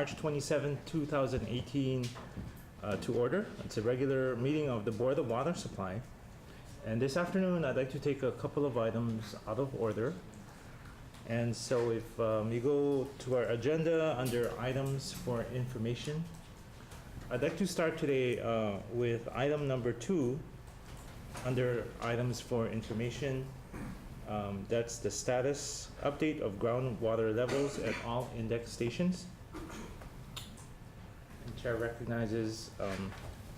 March 27, 2018 to order. It's a regular meeting of the Board of Water Supply. And this afternoon, I'd like to take a couple of items out of order. And so if you go to our agenda under items for information, I'd like to start today with item number 2 under items for information. That's the status update of groundwater levels at all index stations. And Chair recognizes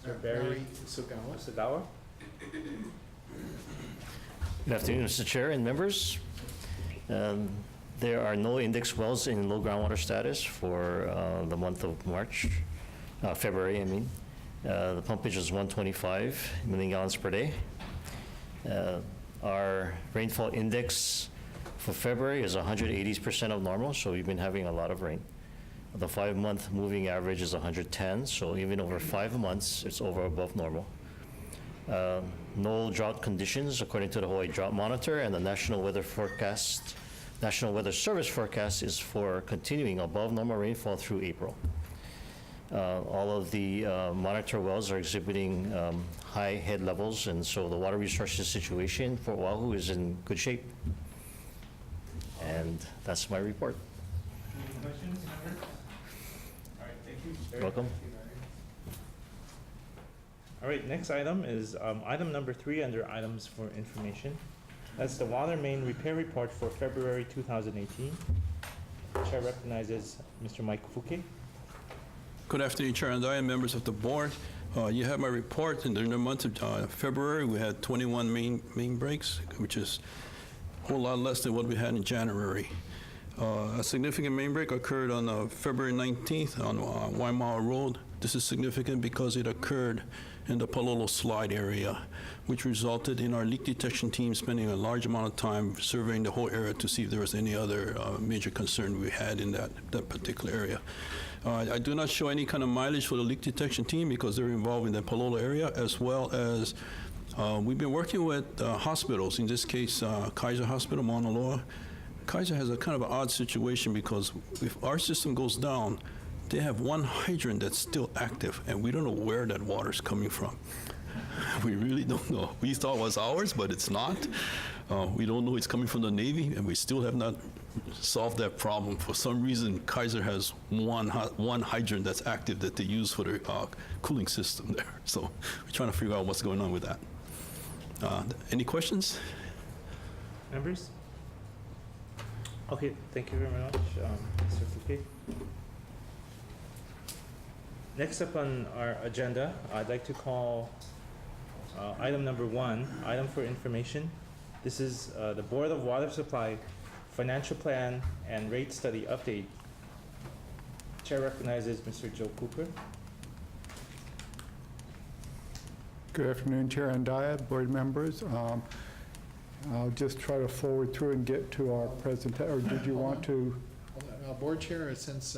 Sir Barry Sagawa. Good afternoon, Mr. Chair and members. There are no index wells in low groundwater status for the month of February, I mean. The pumpage is 125 million gallons per day. Our rainfall index for February is 180% of normal, so we've been having a lot of rain. The 5-month moving average is 110, so even over 5 months, it's above normal. No drought conditions according to the Hawaii Drought Monitor, and the National Weather Service forecast is for continuing above normal rainfall through April. All of the monitor wells are exhibiting high head levels, and so the water resources situation for Oahu is in good shape. And that's my report. Any questions, members? All right, thank you. You're welcome. All right, next item is item number 3 under items for information. That's the water main repair report for February 2018. Chair recognizes Mr. Mike Fuke. Good afternoon, Chair and members of the board. You have my report, and during the month of February, we had 21 main breaks, which is a whole lot less than what we had in January. A significant main break occurred on February 19th on Waimau Road. This is significant because it occurred in the Palolo Slide area, which resulted in our leak detection team spending a large amount of time surveying the whole area to see if there was any other major concern we had in that particular area. I do not show any kind of mileage for the leak detection team because they're involved in the Palolo area, as well as we've been working with hospitals, in this case Kaiser Hospital, Mauna Loa. Kaiser has a kind of an odd situation because if our system goes down, they have one hydrant that's still active, and we don't know where that water's coming from. We really don't know. We thought it was ours, but it's not. We don't know it's coming from the Navy, and we still have not solved that problem. For some reason, Kaiser has one hydrant that's active that they use for their cooling system there. So we're trying to figure out what's going on with that. Any questions? Members? Okay, thank you very much, Mr. Fuke. Next up on our agenda, I'd like to call item number 1, item for information. This is the Board of Water Supply Financial Plan and Rate Study Update. Chair recognizes Mr. Joe Cooper. Good afternoon, Chair Andaya, board members. I'll just try to forward through and get to our presentation, or did you want to? Board Chair, since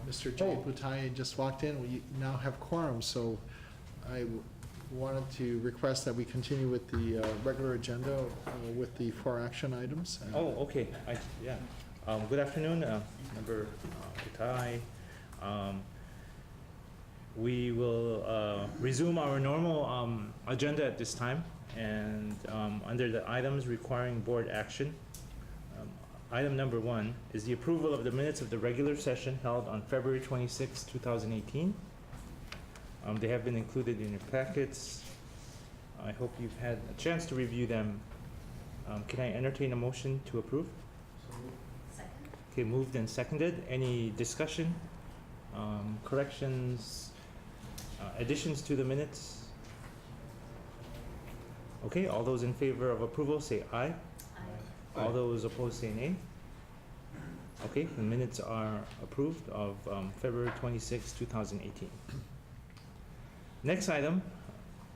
Mr. Jay Putai just walked in, we now have quorum, so I wanted to request that we continue with the regular agenda with the 4 action items. Oh, okay. Good afternoon, Member Putai. We will resume our normal agenda at this time, and under the items requiring board action, item number 1 is the approval of the minutes of the regular session held on February 26, 2018. They have been included in your packets. I hope you've had a chance to review them. Can I entertain a motion to approve? Second. Okay, moved and seconded. Any discussion, corrections, additions to the minutes? Okay, all those in favor of approval say aye. All those opposed say nay. Okay, the minutes are approved of February 26, 2018. Next item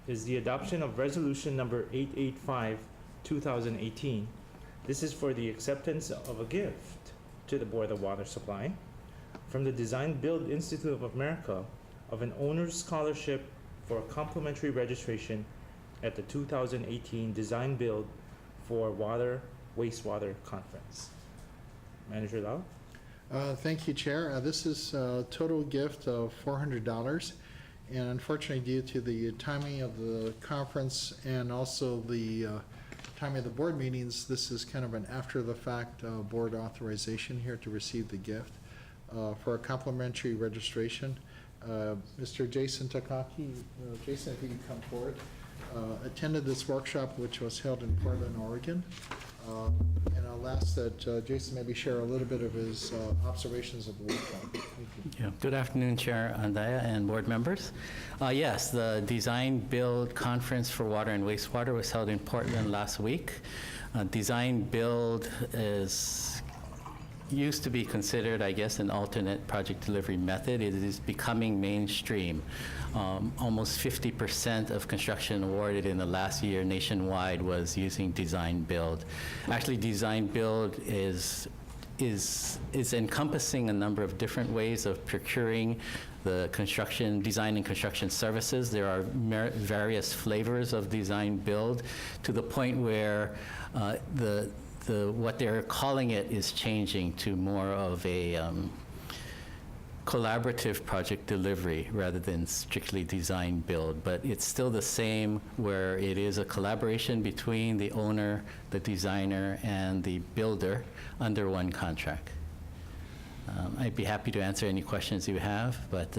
is the adoption of resolution number 885, 2018. This is for the acceptance of a gift to the Board of Water Supply from the DesignBuild Institute of America of an owner's scholarship for complimentary registration at the 2018 DesignBuild for Wastewater Conference. Manager Lau? Thank you, Chair. This is a total gift of $400. And unfortunately, due to the timing of the conference and also the timing of the board meetings, this is kind of an after-the-fact board authorization here to receive the gift for a complimentary registration. Mr. Jason Takaki, Jason, if you can come forward, attended this workshop, which was held in Portland, Oregon. And I'll ask that Jason maybe share a little bit of his observations of the workshop. Thank you. Yeah. Good afternoon, Chair Andaya and board members. Yes, the DesignBuild Conference for Water and Wastewater was held in Portland last week. DesignBuild used to be considered, I guess, an alternate project delivery method. It is becoming mainstream. Almost 50% of construction awarded in the last year nationwide was using DesignBuild. Actually, DesignBuild is encompassing a number of different ways of procuring the construction, design and construction services. There are various flavors of DesignBuild to the point where what they're calling it is changing to more of a collaborative project delivery rather than strictly design build, but it's still the same where it is a collaboration between the owner, the designer, and the builder under one contract. I'd be happy to answer any questions you have, but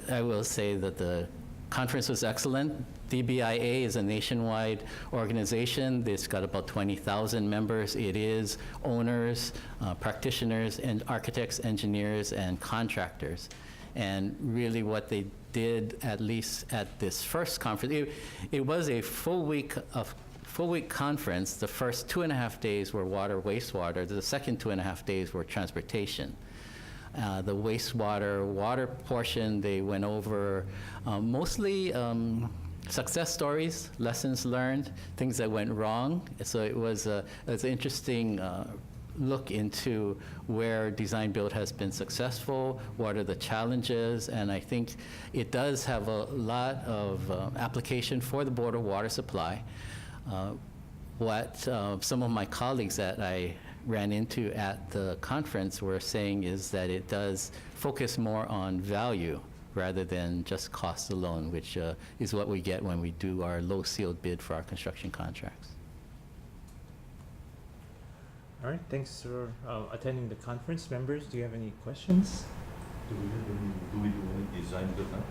I will say that the conference was excellent. DBIA is a nationwide organization. It's got about 20,000 members. It is owners, practitioners, and architects, engineers, and contractors. And really what they did, at least at this first conference, it was a full week conference. The first 2.5 days were water, wastewater. The second 2.5 days were transportation. The water portion, they went over mostly success stories, lessons learned, things that went wrong. So it was an interesting look into where design build has been successful, what are the challenges, and I think it does have a lot of application for the Board of Water Supply. What some of my colleagues that I ran into at the conference were saying is that it does focus more on value rather than just cost alone, which is what we get when we do our low sealed bid for our construction contracts. All right, thanks for attending the conference. Members, do you have any questions? Do we do any design build now?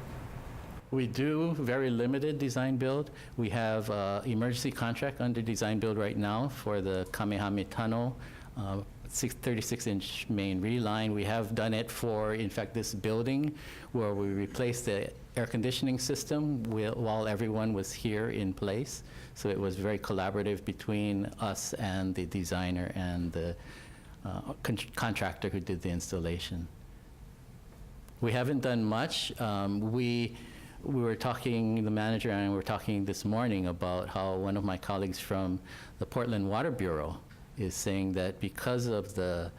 We do very limited design build. We have emergency contract under design build right now for the Kamehame Tunnel, 36-inch main reline. We have done it for, in fact, this building where we replaced the air conditioning system while everyone was here in place. So it was very collaborative between us and the designer and the contractor who did the installation. We haven't done much. We were talking, the manager and I were talking this morning about how one of my colleagues from the Portland Water Bureau is saying that because of the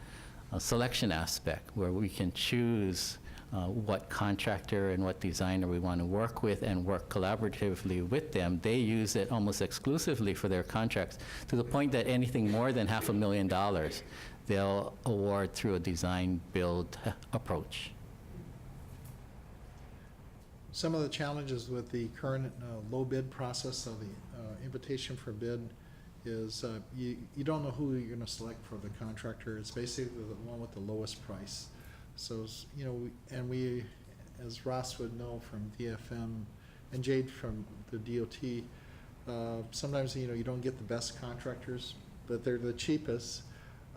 selection aspect, where we can choose what contractor and what designer we want to work with and work collaboratively with them, they use it almost exclusively for their contracts, to the point that anything more than $500,000, they'll award through a design build approach. Some of the challenges with the current low bid process of the invitation for bid is you don't know who you're going to select for the contractor. It's basically the one with the lowest price. So, you know, and we, as Ross would know from DFM and Jade from the DOT, sometimes, you know, you don't get the best contractors, but they're the cheapest.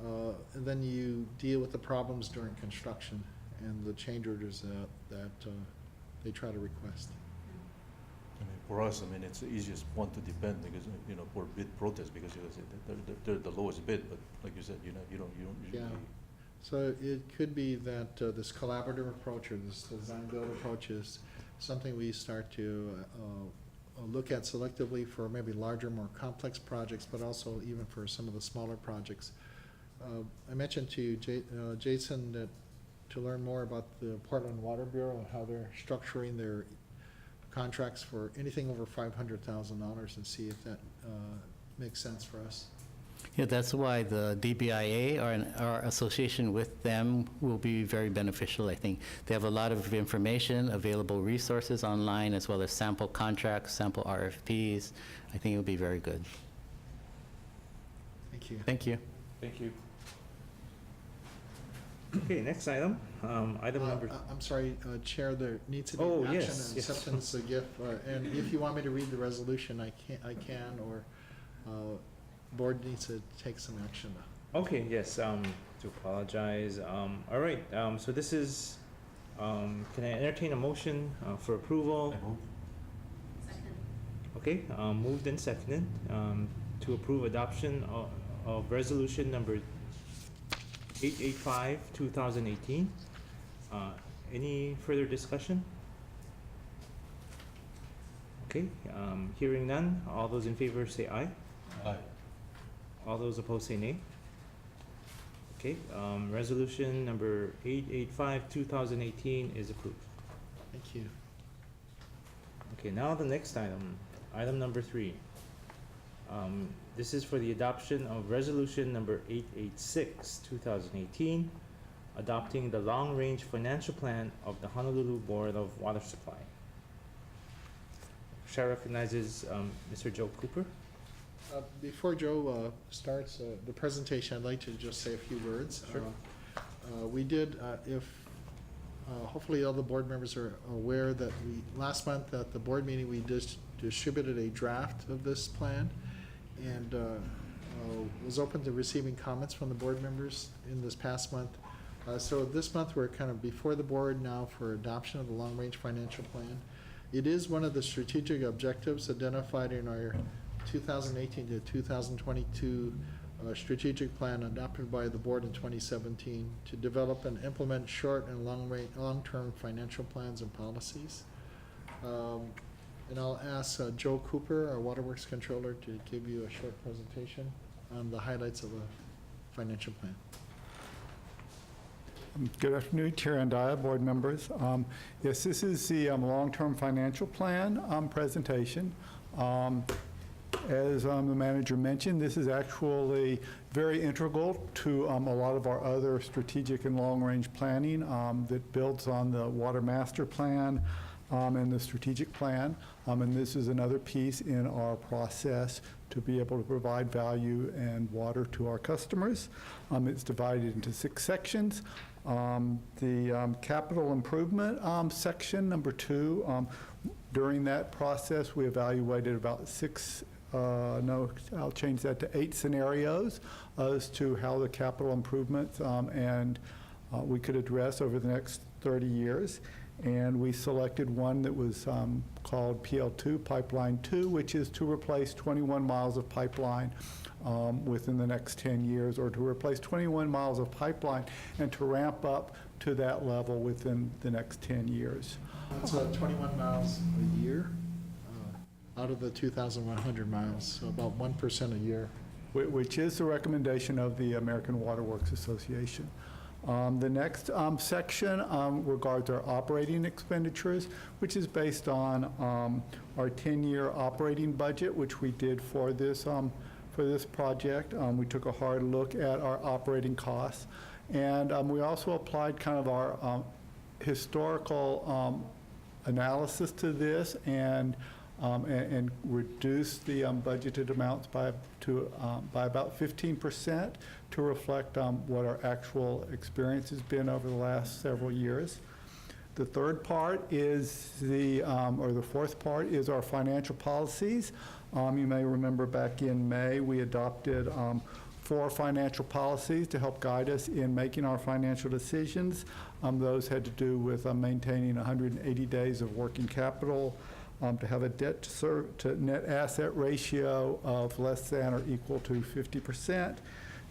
And then you deal with the problems during construction and the change orders that they try to request. I mean, for us, I mean, it's the easiest one to depend because, you know, for bid protest because they're the lowest bid, but like you said, you know, you don't usually. Yeah. So it could be that this collaborative approach or this design build approach is something we start to look at selectively for maybe larger, more complex projects, but also even for some of the smaller projects. I mentioned to Jason that to learn more about the Portland Water Bureau and how they're structuring their contracts for anything over $500,000 and see if that makes sense for us. Yeah, that's why the DBIA, our association with them, will be very beneficial, I think. They have a lot of information, available resources online, as well as sample contracts, sample RFPs. I think it will be very good. Thank you. Thank you. Thank you. Okay, next item, item number, I'm sorry, Chair, there needs to be Oh, an action yes, and yes. acceptance of gift. And if you want me to read the resolution, I can, or board needs to take some action. okay, yes, to apologize. All right, so this is, can I entertain a motion for approval? I move. Second. Okay, moved and seconded, to approve adoption of resolution number 885, 2018. Any further discussion? Okay, hearing none, all those in favor say aye. Aye. All those opposed say nay. Okay, resolution number 885, 2018 is approved. Thank you. Okay, now the next item, item number 3. This is for the adoption of resolution number 886, 2018, adopting the long-range financial plan of the Honolulu Board of Water Supply. Chair recognizes Mr. Joe Cooper. Before Joe starts the presentation, I'd like to just say a few words. Sure. We did, hopefully all the board members are aware that last month at the board meeting, we distributed a draft of this plan, and was open to receiving comments from the board members in this past month. So this month, we're kind of before the board now for adoption of the long-range financial plan. It is one of the strategic objectives identified in our 2018 to 2022 strategic plan adopted by the board in 2017 to develop and implement short and long-term financial plans and policies. And I'll ask Joe Cooper, our Waterworks Controller, to give you a short presentation on the highlights of the financial plan. Good afternoon, Chair Andaya, board members. Yes, this is the long-term financial plan presentation. As the manager mentioned, this is actually very integral to a lot of our other strategic and long-range planning that builds on the Water Master Plan and the strategic plan. And this is another piece in our process to be able to provide value and water to our customers. It's divided into 6 sections. The capital improvement section, number 2, during that process, we evaluated about 6, no, I'll change that to 8 scenarios as to how the capital improvements and we could address over the next 30 years. And we selected one that was called PL2, Pipeline 2, which is to replace 21 miles of pipeline within the next 10 years, or to replace 21 miles of pipeline and to ramp up to that level within the next 10 years. That's 21 miles a year out of the 2,100 miles, so about 1% a year. Which is the recommendation of the American Water Works Association. The next section regards our operating expenditures, which is based on our 10-year operating budget, which we did for this project. We took a hard look at our operating costs, and we also applied kind of our historical analysis to this and reduced the budgeted amounts by about 15% to reflect what our actual experience has been over the last several years. The third part is or the fourth part is our financial policies. You may remember back in May, we adopted 4 financial policies to help guide us in making our financial decisions. Those had to do with maintaining 180 days of working capital, to have a debt to net asset ratio of less than or equal to 50%,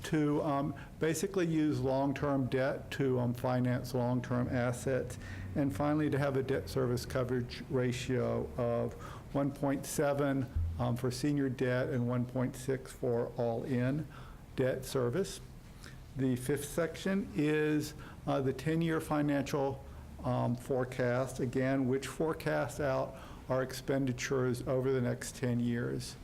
to basically use long-term debt to finance long-term assets, and finally to have a debt service coverage ratio of 1.7 for senior debt and 1.6 for all-in debt service. The 5th section is the 10-year financial forecast, again, which forecasts out our expenditures over the next 10 years.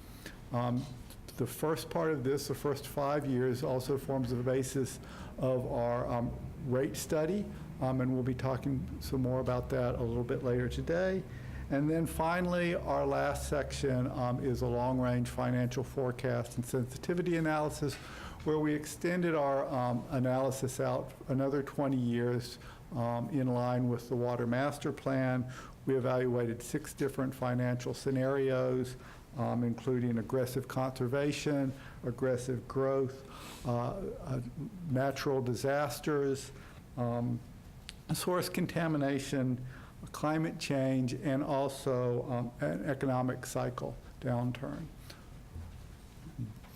The first part of this, the first 5 years, also forms the basis of our rate study, and we'll be talking some more about that a little bit later today. And then finally, our last section is a long-range financial forecast and sensitivity analysis, where we extended our analysis out another 20 years in line with the Water Master Plan. We evaluated 6 different financial scenarios, including aggressive conservation, aggressive growth, natural disasters, source contamination, climate change, and also an economic cycle downturn.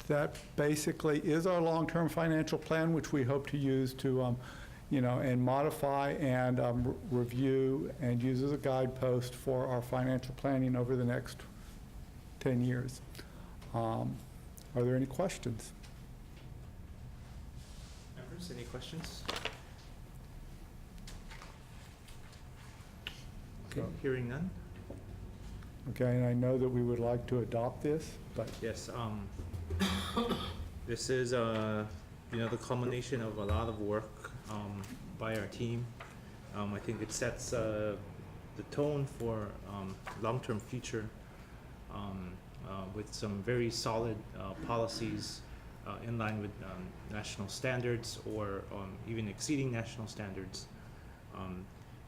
That basically is our long-term financial plan, which we hope to use to, and modify and review and use as a guidepost for our financial planning over the next 10 years. Are there any questions? Members, any questions? Okay, hearing none. Okay, and I know that we would like to adopt this, but Yes, this is, the culmination of a lot of work by our team. I think it sets the tone for long-term future with some very solid policies in line with national standards or even exceeding national standards.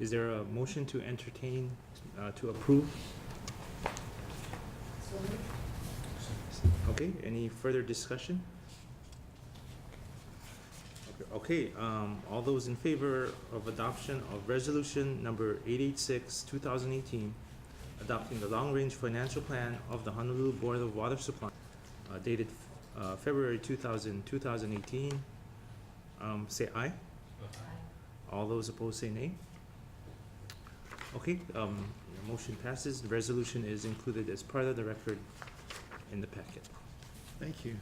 Is there a motion to entertain, to approve? Okay, any further discussion? Okay, all those in favor of adoption of resolution number 886, 2018, adopting the long-range financial plan of the Honolulu Board of Water Supply, dated February 2018, say aye. All those opposed say nay. Okay, the motion passes. The resolution is included as part of the record in the packet. Thank you.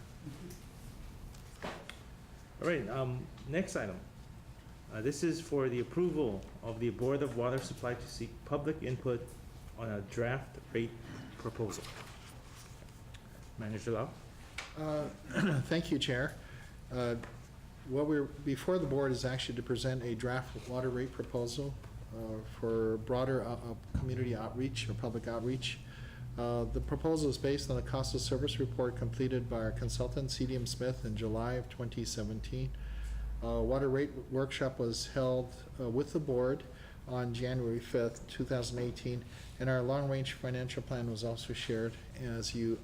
All right, next item. This is for the approval of the Board of Water Supply to seek public input on a draft rate proposal. Manager Lau? Thank you, Chair. What we're before the board is actually to present a draft water rate proposal for broader community outreach or public outreach. The proposal is based on the cost of service report completed by our consultant, CDM Smith, in July of 2017. Water rate workshop was held with the board on January 5th, 2018, and our long-range financial plan was also shared, as you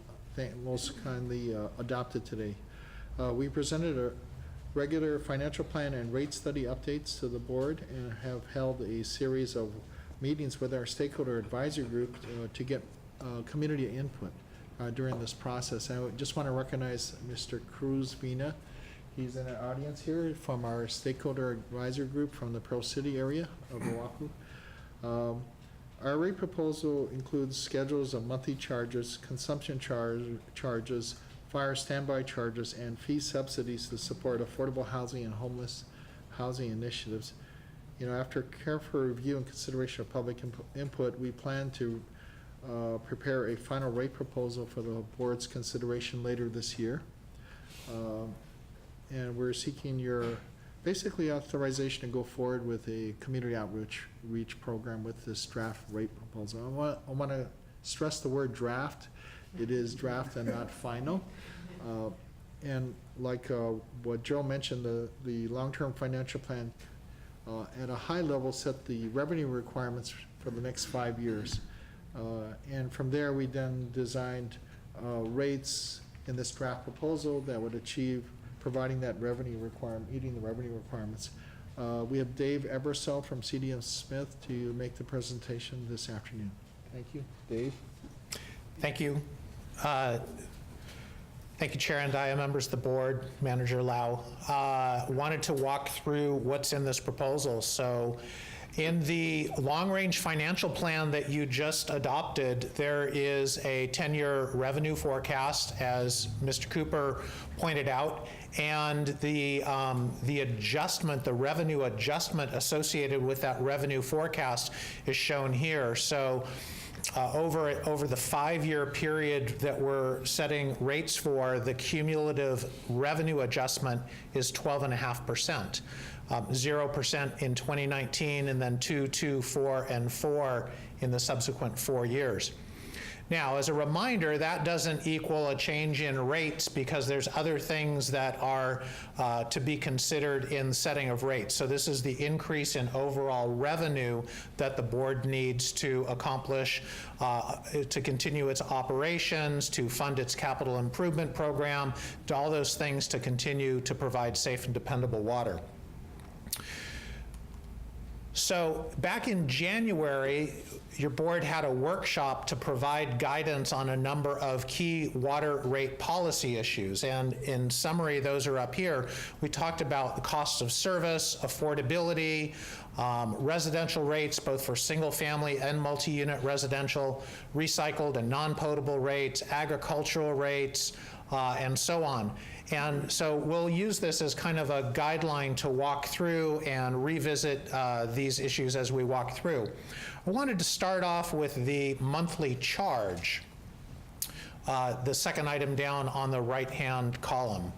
most kindly adopted today. We presented a regular financial plan and rate study updates to the board and have held a series of meetings with our stakeholder advisory group to get community input during this process. I just want to recognize Mr. Cruz Vina. He's in our audience here from our stakeholder advisory group from the Pearl City area of Oahu. Our rate proposal includes schedules of monthly charges, consumption charges, fire standby charges, and fee subsidies to support affordable housing and homeless housing initiatives. After careful review and consideration of public input, we plan to prepare a final rate proposal for the board's consideration later this year. And we're seeking your basically authorization to go forward with a community outreach program with this draft rate proposal. I want to stress the word draft. It is draft and not final. And like what Joe mentioned, the long-term financial plan at a high level set the revenue requirements for the next 5 years. And from there, we then designed rates in this draft proposal that would achieve providing that revenue requirement, meeting the revenue requirements. We have Dave Ebersell from CDM Smith to make the presentation this afternoon. Thank you. Dave? Thank you. Thank you, Chair Andaya, members of the board, Manager Lau. Wanted to walk through what's in this proposal. So In the long-range financial plan that you just adopted, there is a 10-year revenue forecast, as Mr. Cooper pointed out, and the adjustment, the revenue adjustment associated with that revenue forecast is shown here. So over the 5-year period that we're setting rates for, the cumulative revenue adjustment is 12.5%. 0% in 2019, and then 2, 2, 4, and 4 in the subsequent 4 years. Now, as a reminder, that doesn't equal a change in rates because there's other things that are to be considered in setting of rates. So this is the increase in overall revenue that the board needs to accomplish to continue its operations, to fund its capital improvement program, to all those things to continue to provide safe and dependable water. So back in January, your board had a workshop to provide guidance on a number of key water rate policy issues. And in summary, those are up here. We talked about the cost of service, affordability, residential rates, both for single family and multi-unit residential, recycled and non-potable rates, agricultural rates, and so on. And so we'll use this as kind of a guideline to walk through and revisit these issues as we walk through. I wanted to start off with the monthly charge, the second item down on the right-hand column.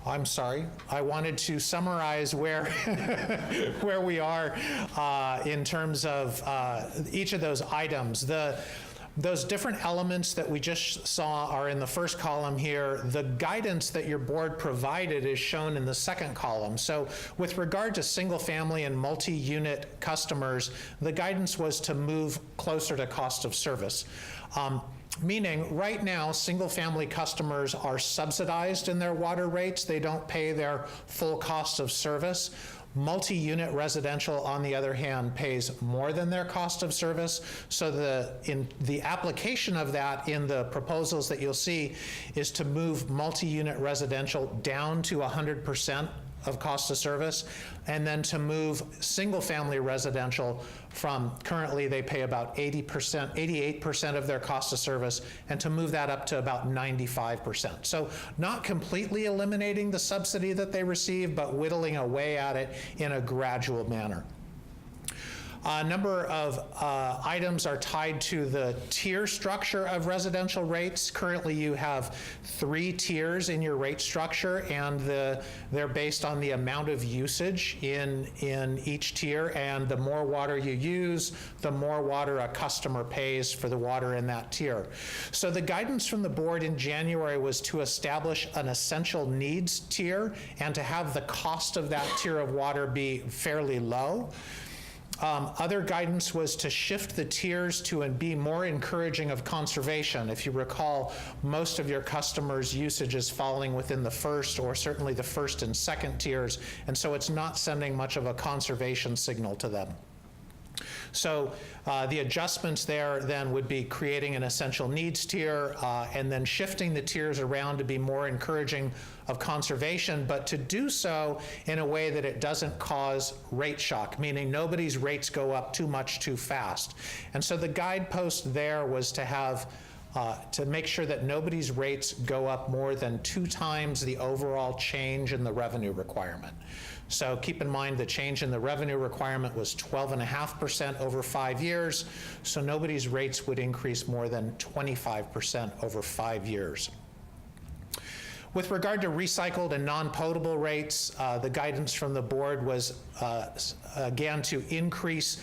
I'm sorry, I wanted to summarize where, where we are in terms of each of those items. Those different elements that we just saw are in the first column here. The guidance that your board provided is shown in the second column. So with regard to single family and multi-unit customers, the guidance was to move closer to cost of service. Meaning right now, single family customers are subsidized in their water rates. They don't pay their full cost of service. Multi-unit residential, on the other hand, pays more than their cost of service. So the application of that in the proposals that you'll see is to move multi-unit residential down to 100% of cost of service, and then to move single-family residential from currently they pay about 88% of their cost of service, and to move that up to about 95%. So not completely eliminating the subsidy that they receive, but whittling away at it in a gradual manner. A number of items are tied to the tier structure of residential rates. Currently, you have 3 tiers in your rate structure, and they're based on the amount of usage in each tier, and the more water you use, the more water a customer pays for the water in that tier. So the guidance from the board in January was to establish an essential needs tier and to have the cost of that tier of water be fairly low. Other guidance was to shift the tiers to be more encouraging of conservation. If you recall, most of your customers' usage is falling within the first, or certainly the first and second tiers, and so it's not sending much of a conservation signal to them. So the adjustments there then would be creating an essential needs tier and then shifting the tiers around to be more encouraging of conservation, but to do so in a way that it doesn't cause rate shock, meaning nobody's rates go up too much too fast. And so the guidepost there was to have to make sure that nobody's rates go up more than 2 times the overall change in the revenue requirement. So keep in mind the change in the revenue requirement was 12.5% over 5 years, so nobody's rates would increase more than 25% over 5 years. With regard to recycled and non-potable rates, the guidance from the board was, again, to increase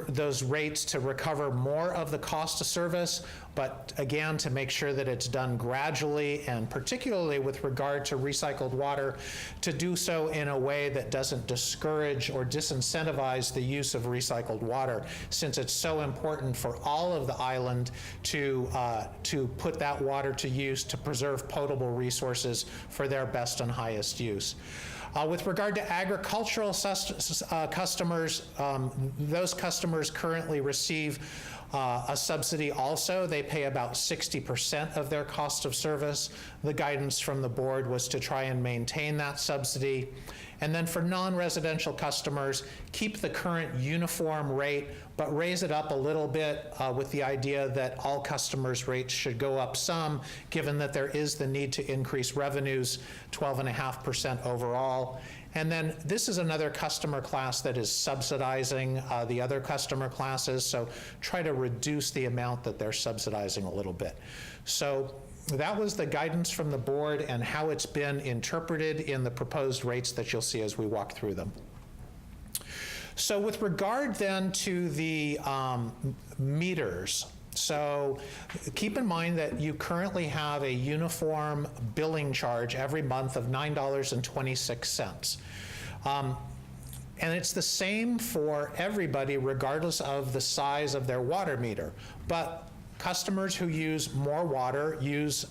those rates to recover more of the cost of service, but again, to make sure that it's done gradually, and particularly with regard to recycled water, to do so in a way that doesn't discourage or disincentivize the use of recycled water, since it's so important for all of the island to put that water to use to preserve potable resources for their best and highest use. With regard to agricultural customers, those customers currently receive A subsidy also, they pay about 60% of their cost of service. The guidance from the board was to try and maintain that subsidy. And then for non-residential customers, keep the current uniform rate, but raise it up a little bit with the idea that all customers' rates should go up some, given that there is the need to increase revenues 12.5% overall. And then this is another customer class that is subsidizing the other customer classes, so try to reduce the amount that they're subsidizing a little bit. So that was the guidance from the board and how it's been interpreted in the proposed rates that you'll see as we walk through them. So with regard then to the meters, so keep in mind that you currently have a uniform billing charge every month of $9.26. And it's the same for everybody regardless of the size of their water meter. But customers who use more water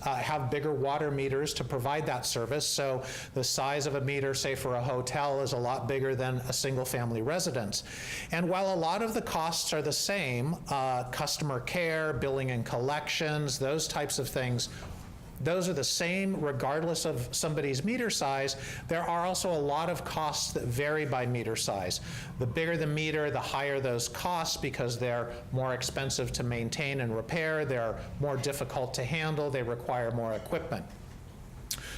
have bigger water meters to provide that service. So the size of a meter, say for a hotel, is a lot bigger than a single-family residence. And while a lot of the costs are the same, customer care, billing and collections, those types of things, those are the same regardless of somebody's meter size. There are also a lot of costs that vary by meter size. The bigger the meter, the higher those costs because they're more expensive to maintain and repair, they're more difficult to handle, they require more equipment.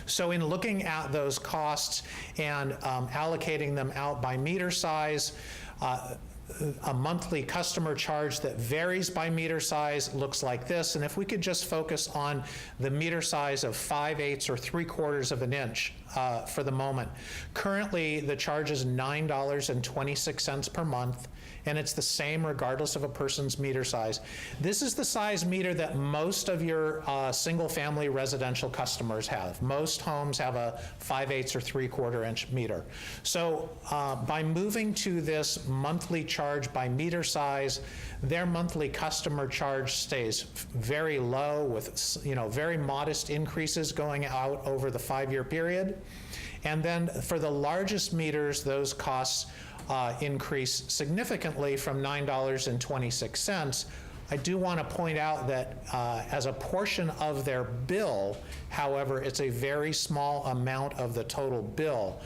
So in looking at those costs and allocating them out by meter size, a monthly customer charge that varies by meter size looks like this. And if we could just focus on the meter size of 5/8 or 3/4 of an inch for the moment. Currently, the charge is $9.26 per month, and it's the same regardless of a person's meter size. This is the size meter that most of your single-family residential customers have. Most homes have a 5/8 or 3/4 inch meter. So by moving to this monthly charge by meter size, their monthly customer charge stays very low with very modest increases going out over the 5-year period. And then for the largest meters, those costs increase significantly from $9.26. I do want to point out that as a portion of their bill, however, it's a very small amount of the total bill.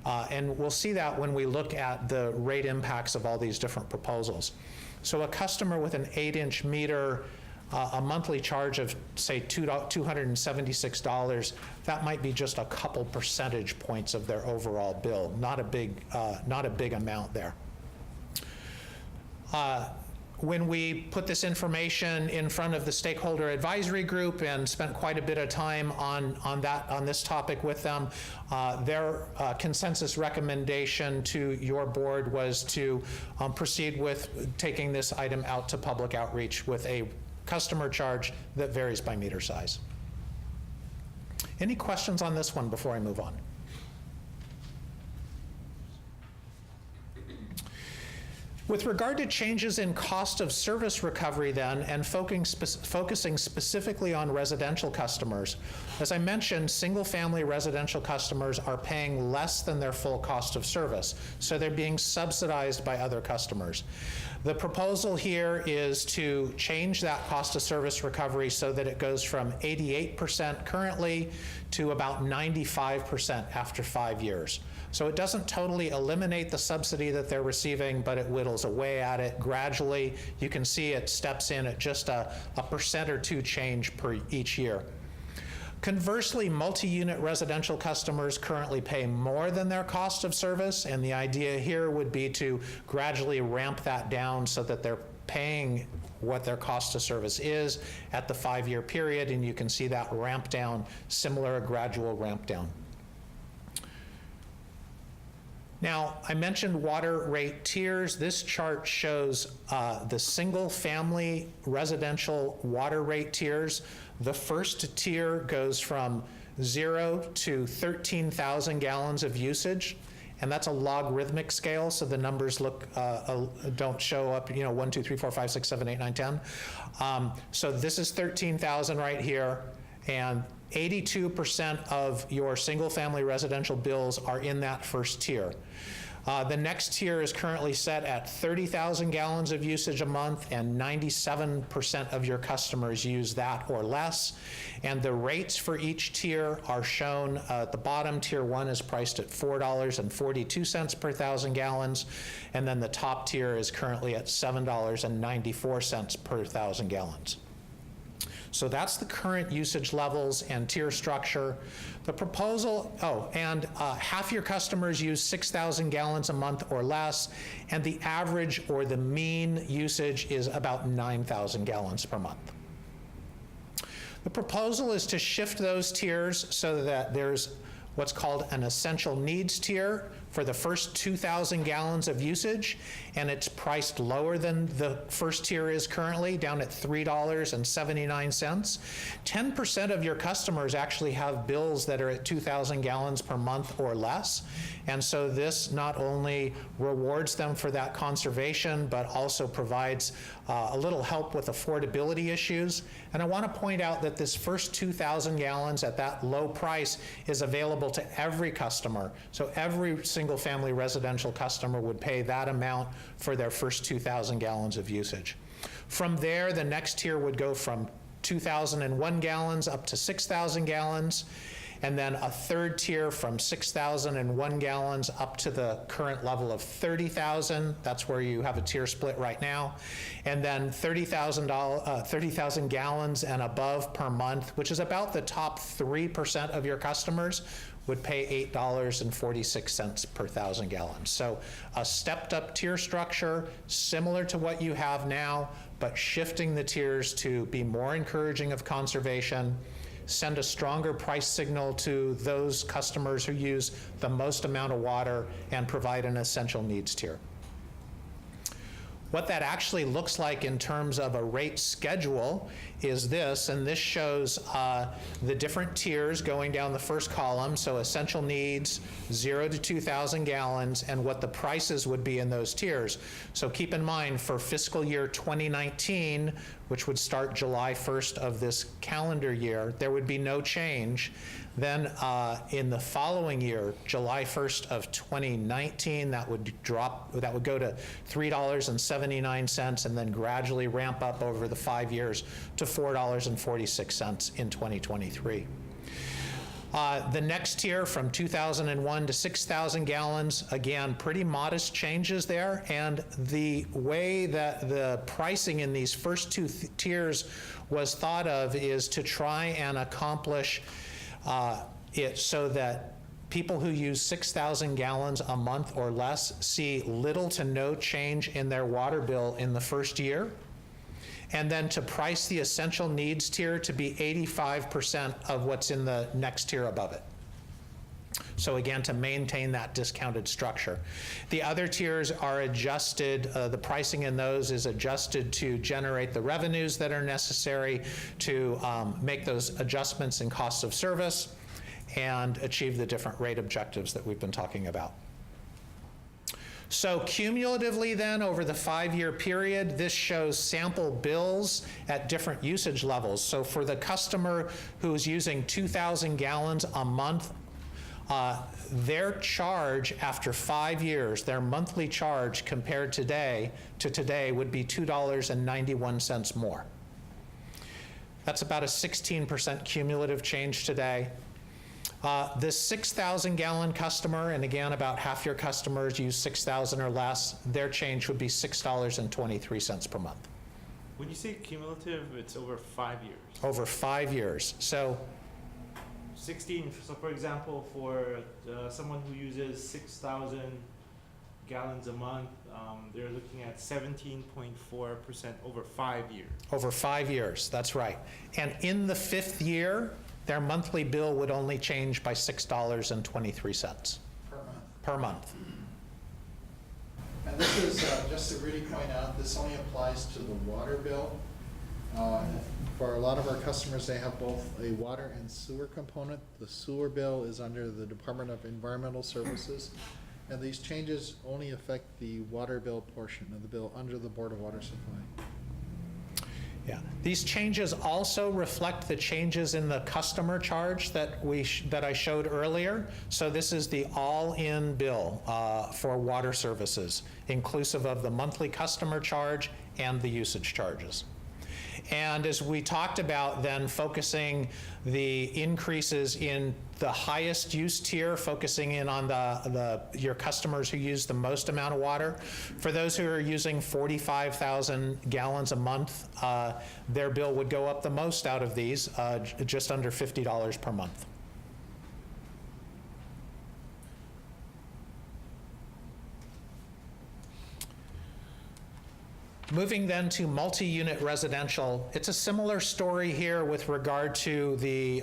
And we'll see that when we look at the rate impacts of all these different proposals. So a customer with an 8-inch meter, a monthly charge of, say, $276, that might be just a couple percentage points of their overall bill. Not a big amount there. When we put this information in front of the stakeholder advisory group and spent quite a bit of time on this topic with them, their consensus recommendation to your board was to proceed with taking this item out to public outreach with a customer charge that varies by meter size. Any questions on this one before I move on? With regard to changes in cost of service recovery then, and focusing specifically on residential customers, as I mentioned, single-family residential customers are paying less than their full cost of service, so they're being subsidized by other customers. The proposal here is to change that cost of service recovery so that it goes from 88% currently to about 95% after 5 years. So it doesn't totally eliminate the subsidy that they're receiving, but it whittles away at it gradually. You can see it steps in at just a % or 2 change per each year. Conversely, multi-unit residential customers currently pay more than their cost of service, and the idea here would be to gradually ramp that down so that they're paying what their cost of service is at the 5-year period, and you can see that ramp down, similar gradual ramp down. Now, I mentioned water rate tiers. This chart shows the single-family residential water rate tiers. The first tier goes from 0 to 13,000 gallons of usage, and that's a logarithmic scale, so the numbers don't show up, 1, 2, 3, 4, 5, 6, 7, 8, 9, 10. So this is 13,000 right here, and 82% of your single-family residential bills are in that first tier. The next tier is currently set at 30,000 gallons of usage a month, and 97% of your customers use that or less. And the rates for each tier are shown at the bottom. Tier 1 is priced at $4.42 per 1,000 gallons, and then the top tier is currently at $7.94 per 1,000 gallons. So that's the current usage levels and tier structure. The proposal, half your customers use 6,000 gallons a month or less, and the average or the mean usage is about 9,000 gallons per month. The proposal is to shift those tiers so that there's what's called an essential needs tier for the first 2,000 gallons of usage, and it's priced lower than the first tier is currently, down at $3.79. 10% of your customers actually have bills that are at 2,000 gallons per month or less, and so this not only rewards them for that conservation, but also provides a little help with affordability issues. And I want to point out that this first 2,000 gallons at that low price is available to every customer. So every single-family residential customer would pay that amount for their first 2,000 gallons of usage. From there, the next tier would go from 2,001 gallons up to 6,000 gallons, and then a third tier from 6,001 gallons up to the current level of 30,000. That's where you have a tier split right now. And then 30,000 gallons and above per month, which is about the top 3% of your customers, would pay $8.46 per 1,000 gallons. So a stepped up tier structure, similar to what you have now, but shifting the tiers to be more encouraging of conservation, send a stronger price signal to those customers who use the most amount of water, and provide an essential needs tier. What that actually looks like in terms of a rate schedule is this, and this shows the different tiers going down the first column, so essential needs, 0 to 2,000 gallons, and what the prices would be in those tiers. So keep in mind, for fiscal year 2019, which would start July 1st of this calendar year, there would be no change. Then in the following year, July 1st of 2019, that would go to $3.79, and then gradually ramp up over the 5 years to $4.46 in 2023. The next tier from 2,001 to 6,000 gallons, again, pretty modest changes there. And the way that the pricing in these first two tiers was thought of is to try and accomplish it so that people who use 6,000 gallons a month or less see little to no change in their water bill in the first year, and then to price the essential needs tier to be 85% of what's in the next tier above it. So again, to maintain that discounted structure. The other tiers are adjusted, the pricing in those is adjusted to generate the revenues that are necessary to make those adjustments in costs of service and achieve the different rate objectives that we've been talking about. So cumulatively then, over the 5-year period, this shows sample bills at different usage levels. So for the customer who's using 2,000 gallons a month, their charge after 5 years, their monthly charge compared to today would be $2.91 more. That's about a 16% cumulative change today. The 6,000 gallon customer, and again, about half your customers use 6,000 or less, their change would be $6.23 per month. When you say cumulative, it's over 5 years. Over 5 years. So 16, so for example, for someone who uses 6,000 gallons a month, they're looking at 17.4% over 5 years. Over 5 years, that's right. And in the 5th year, their monthly bill would only change by $6.23 per month. And this is, just to really point out, this only applies to the water bill. For a lot of our customers, they have both a water and sewer component. The sewer bill is under the Department of Environmental Services, and these changes only affect the water bill portion of the bill under the Board of Water Supply. Yeah. These changes also reflect the changes in the customer charge that that I showed earlier. So this is the all-in bill for water services, inclusive of the monthly customer charge and the usage charges. And as we talked about, then focusing the increases in the highest use tier, focusing in on your customers who use the most amount of water. For those who are using 45,000 gallons a month, their bill would go up the most out of these, just under $50 per month. Moving then to multi-unit residential, it's a similar story here with regard to the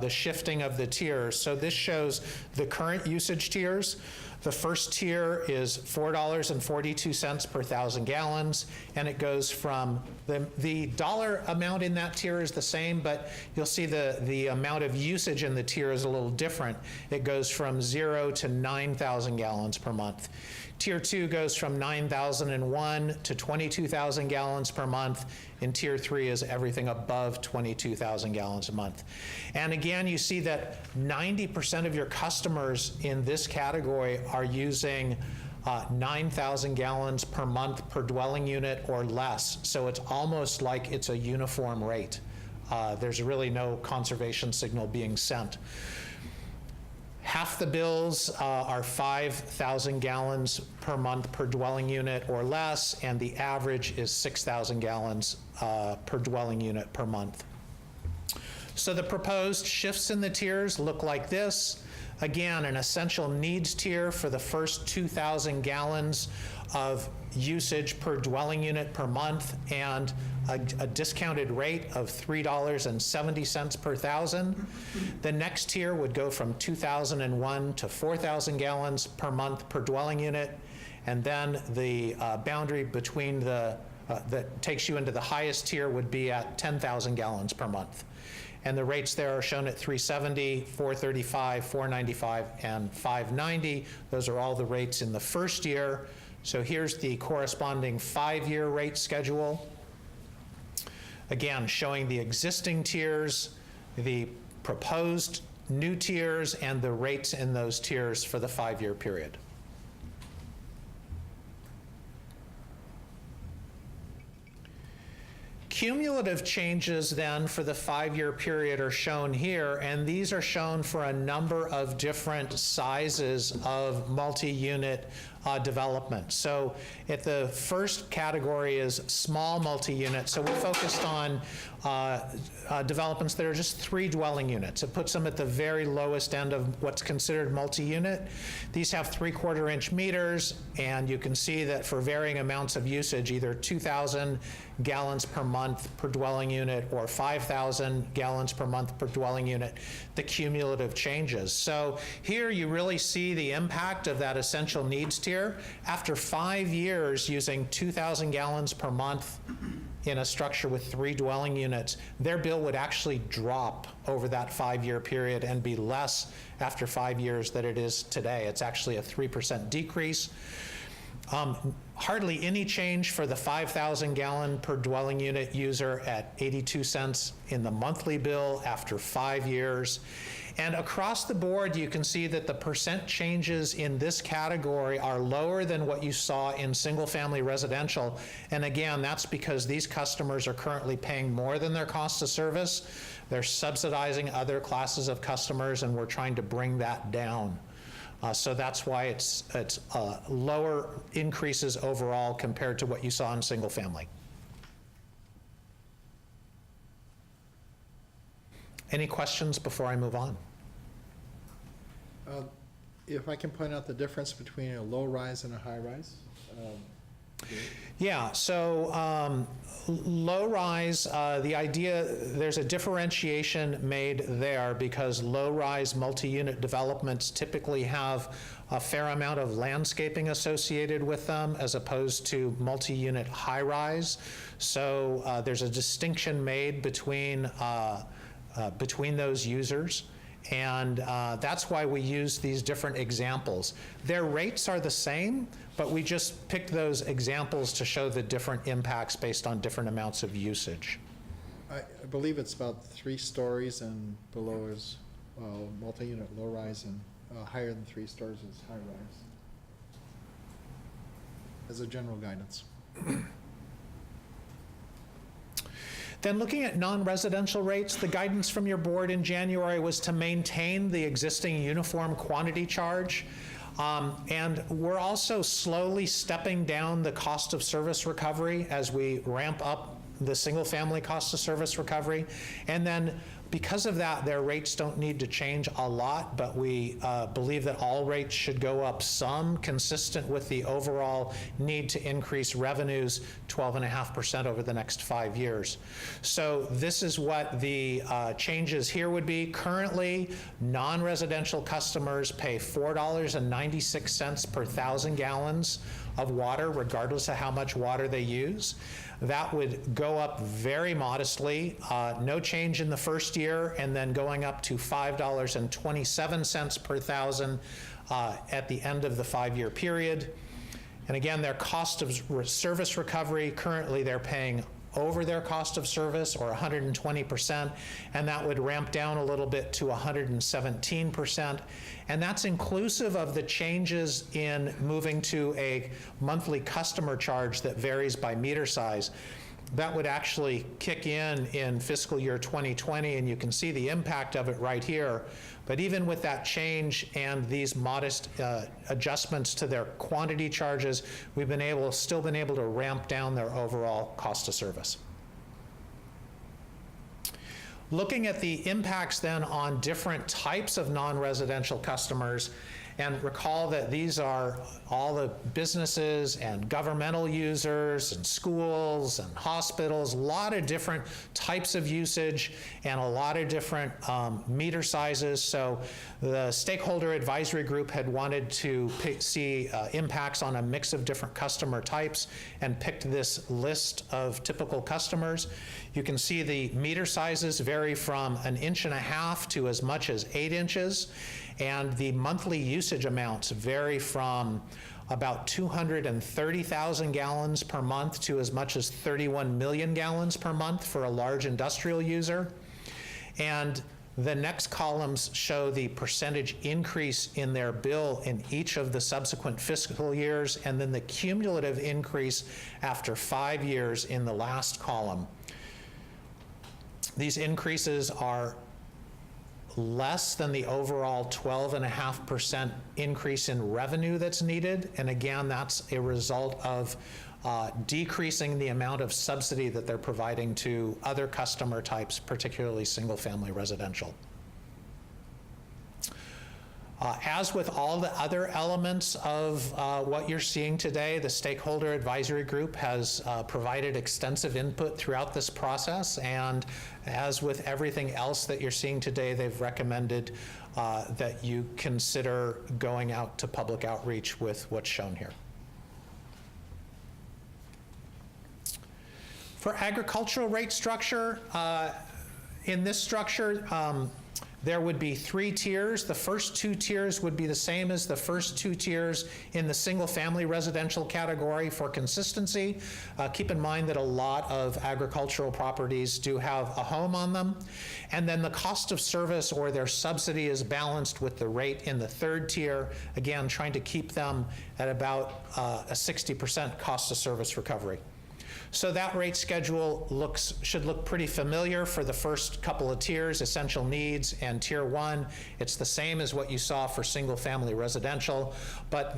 shifting of the tiers. So this shows the current usage tiers. The first tier is $4.42 per 1,000 gallons, and it goes from, the dollar amount in that tier is the same, but you'll see the amount of usage in the tier is a little different. It goes from 0 to 9,000 gallons per month. Tier 2 goes from 9,001 to 22,000 gallons per month, and Tier 3 is everything above 22,000 gallons a month. And again, you see that 90% of your customers in this category are using 9,000 gallons per month per dwelling unit or less. So it's almost like it's a uniform rate. There's really no conservation signal being sent. Half the bills are 5,000 gallons per month per dwelling unit or less, and the average is 6,000 gallons per dwelling unit per month. So the proposed shifts in the tiers look like this. Again, an essential needs tier for the first 2,000 gallons of usage per dwelling unit per month, and a discounted rate of $3.70 per 1,000. The next tier would go from 2,001 to 4,000 gallons per month per dwelling unit, and then the boundary between that takes you into the highest tier would be at 10,000 gallons per month. And the rates there are shown at $3.70, $4.35, $4.95, and $5.90. Those are all the rates in the first year. So here's the corresponding 5-year rate schedule. Again, showing the existing tiers, the proposed new tiers, and the rates in those tiers for the 5-year period. Cumulative changes then for the 5-year period are shown here, and these are shown for a number of different sizes of multi-unit development. So at the first category is small multi-unit. So we focused on developments that are just 3 dwelling units. It puts them at the very lowest end of what's considered multi-unit. These have 3/4-inch meters, and you can see that for varying amounts of usage, either 2,000 gallons per month per dwelling unit or 5,000 gallons per month per dwelling unit, the cumulative changes. So here you really see the impact of that essential needs tier. After 5 years using 2,000 gallons per month in a structure with 3 dwelling units, their bill would actually drop over that 5-year period and be less after 5 years than it is today. It's actually a 3% decrease. Hardly any change for the 5,000 gallon per dwelling unit user at 82 cents in the monthly bill after 5 years. And across the board, you can see that the percent changes in this category are lower than what you saw in single-family residential. And again, that's because these customers are currently paying more than their cost of service. They're subsidizing other classes of customers, and we're trying to bring that down. So that's why it's lower increases overall compared to what you saw in single family. Any questions before I move on? If I can point out the difference between a low-rise and a high-rise. Yeah, so low-rise, the idea, there's a differentiation made there because low-rise multi-unit developments typically have a fair amount of landscaping associated with them as opposed to multi-unit high-rise. So there's a distinction made between those users. And that's why we use these different examples. Their rates are the same, but we just picked those examples to show the different impacts based on different amounts of usage. I believe it's about 3 stories, and below is multi-unit low-rise, and higher than 3 stories is high-rise. As a general guidance. Then looking at non-residential rates, the guidance from your board in January was to maintain the existing uniform quantity charge. And we're also slowly stepping down the cost of service recovery as we ramp up the single-family cost of service recovery. And then because of that, their rates don't need to change a lot, but we believe that all rates should go up some, consistent with the overall need to increase revenues 12.5% over the next 5 years. So this is what the changes here would be. Currently, non-residential customers pay $4.96 per 1,000 gallons of water, regardless of how much water they use. That would go up very modestly, no change in the first year, and then going up to $5.27 per 1,000 at the end of the 5-year period. And again, their cost of service recovery, currently they're paying over their cost of service, or 120%, and that would ramp down a little bit to 117%. And that's inclusive of the changes in moving to a monthly customer charge that varies by meter size. That would actually kick in fiscal year 2020, and you can see the impact of it right here. But even with that change and these modest adjustments to their quantity charges, we've still been able to ramp down their overall cost of service. Looking at the impacts then on different types of non-residential customers, and recall that these are all the businesses and governmental users and schools and hospitals, a lot of different types of usage and a lot of different meter sizes. So the stakeholder advisory group had wanted to see impacts on a mix of different customer types and picked this list of typical customers. You can see the meter sizes vary from 1.5 inches to as much as 8 inches. And the monthly usage amounts vary from about 230,000 gallons per month to as much as 31 million gallons per month for a large industrial user. And the next columns show the percentage increase in their bill in each of the subsequent fiscal years, and then the cumulative increase after 5 years in the last column. These increases are less than the overall 12.5% increase in revenue that's needed. And again, that's a result of decreasing the amount of subsidy that they're providing to other customer types, particularly single-family residential. As with all the other elements of what you're seeing today, the stakeholder advisory group has provided extensive input throughout this process, and as with everything else that you're seeing today, they've recommended that you consider going out to public outreach with what's shown here. For agricultural rate structure, in this structure, there would be 3 tiers. The first 2 tiers would be the same as the first 2 tiers in the single-family residential category for consistency. Keep in mind that a lot of agricultural properties do have a home on them. And then the cost of service or their subsidy is balanced with the rate in the 3rd tier, again, trying to keep them at about a 60% cost of service recovery. So that rate schedule should look pretty familiar for the first couple of tiers, essential needs and tier 1. It's the same as what you saw for single-family residential, but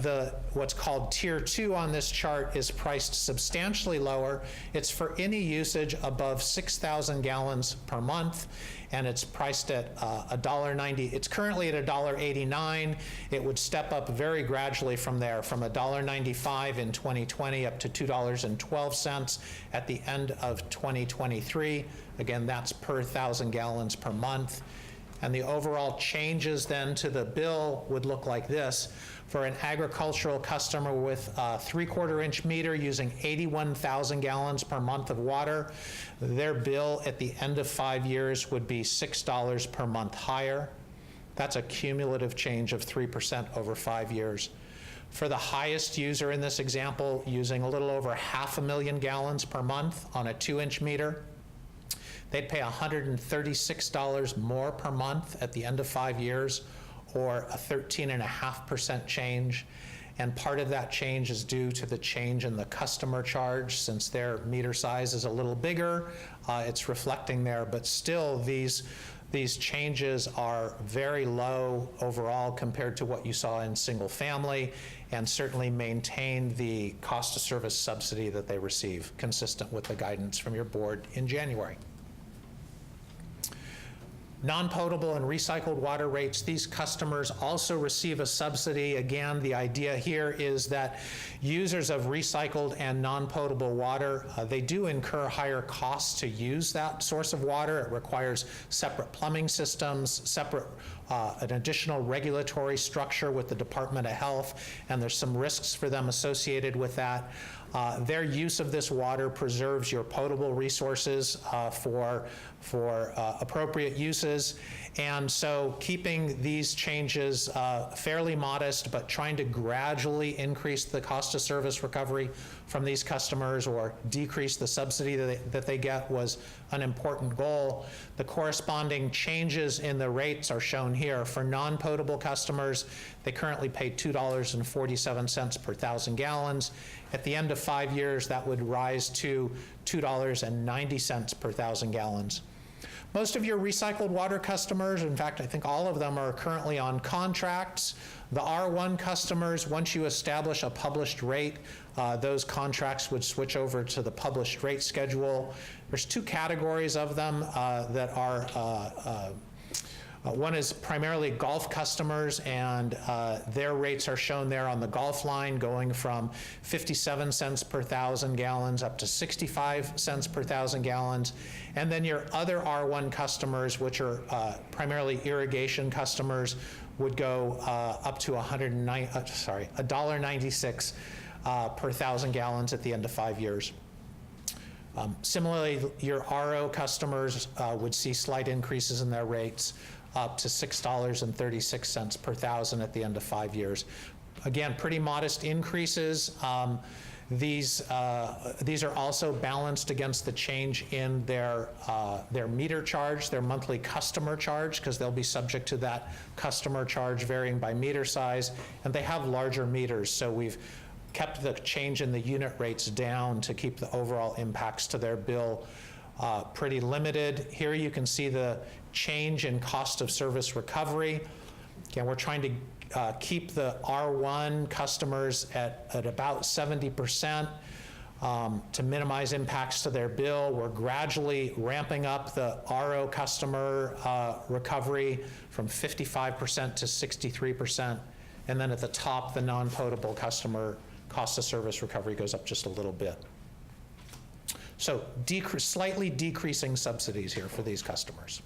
what's called tier 2 on this chart is priced substantially lower. It's for any usage above 6,000 gallons per month, and it's priced at $1.90. It's currently at $1.89. It would step up very gradually from there, from $1.95 in 2020 up to $2.12 at the end of 2023. Again, that's per 1,000 gallons per month. And the overall changes then to the bill would look like this. For an agricultural customer with a 3/4-inch meter using 81,000 gallons per month of water, their bill at the end of 5 years would be $6 per month higher. That's a cumulative change of 3% over 5 years. For the highest user in this example, using a little over 500,000 gallons per month on a 2-inch meter, they'd pay $136 more per month at the end of 5 years, or a 13.5% change. And part of that change is due to the change in the customer charge. Since their meter size is a little bigger, it's reflecting there, but still these changes are very low overall compared to what you saw in single family, and certainly maintain the cost of service subsidy that they receive, consistent with the guidance from your board in January. Non-potable and recycled water rates, these customers also receive a subsidy. Again, the idea here is that users of recycled and non-potable water, they do incur higher costs to use that source of water. It requires separate plumbing systems, an additional regulatory structure with the Department of Health, and there's some risks for them associated with that. Their use of this water preserves your potable resources for appropriate uses. And so keeping these changes fairly modest, but trying to gradually increase the cost of service recovery from these customers or decrease the subsidy that they get was an important goal. The corresponding changes in the rates are shown here. For non-potable customers, they currently pay $2.47 per 1,000 gallons. At the end of 5 years, that would rise to $2.90 per 1,000 gallons. Most of your recycled water customers, in fact, I think all of them, are currently on contracts. The R1 customers, once you establish a published rate, those contracts would switch over to the published rate schedule. There's two categories of them that are one is primarily golf customers, and their rates are shown there on the golf line, going from 57 cents per 1,000 gallons up to 65 cents per 1,000 gallons. And then your other R1 customers, which are primarily irrigation customers, would go up to $1.96 per 1,000 gallons at the end of 5 years. Similarly, your RO customers would see slight increases in their rates, up to $6.36 per 1,000 at the end of 5 years. Again, pretty modest increases. These are also balanced against the change in their meter charge, their monthly customer charge, because they'll be subject to that customer charge varying by meter size, and they have larger meters, so we've kept the change in the unit rates down to keep the overall impacts to their bill pretty limited. Here you can see the change in cost of service recovery. Again, we're trying to keep the R1 customers at about 70% to minimize impacts to their bill. We're gradually ramping up the RO customer recovery from 55% to 63%. And then at the top, the non-potable customer cost of service recovery goes up just a little bit. So slightly decreasing subsidies here for these customers.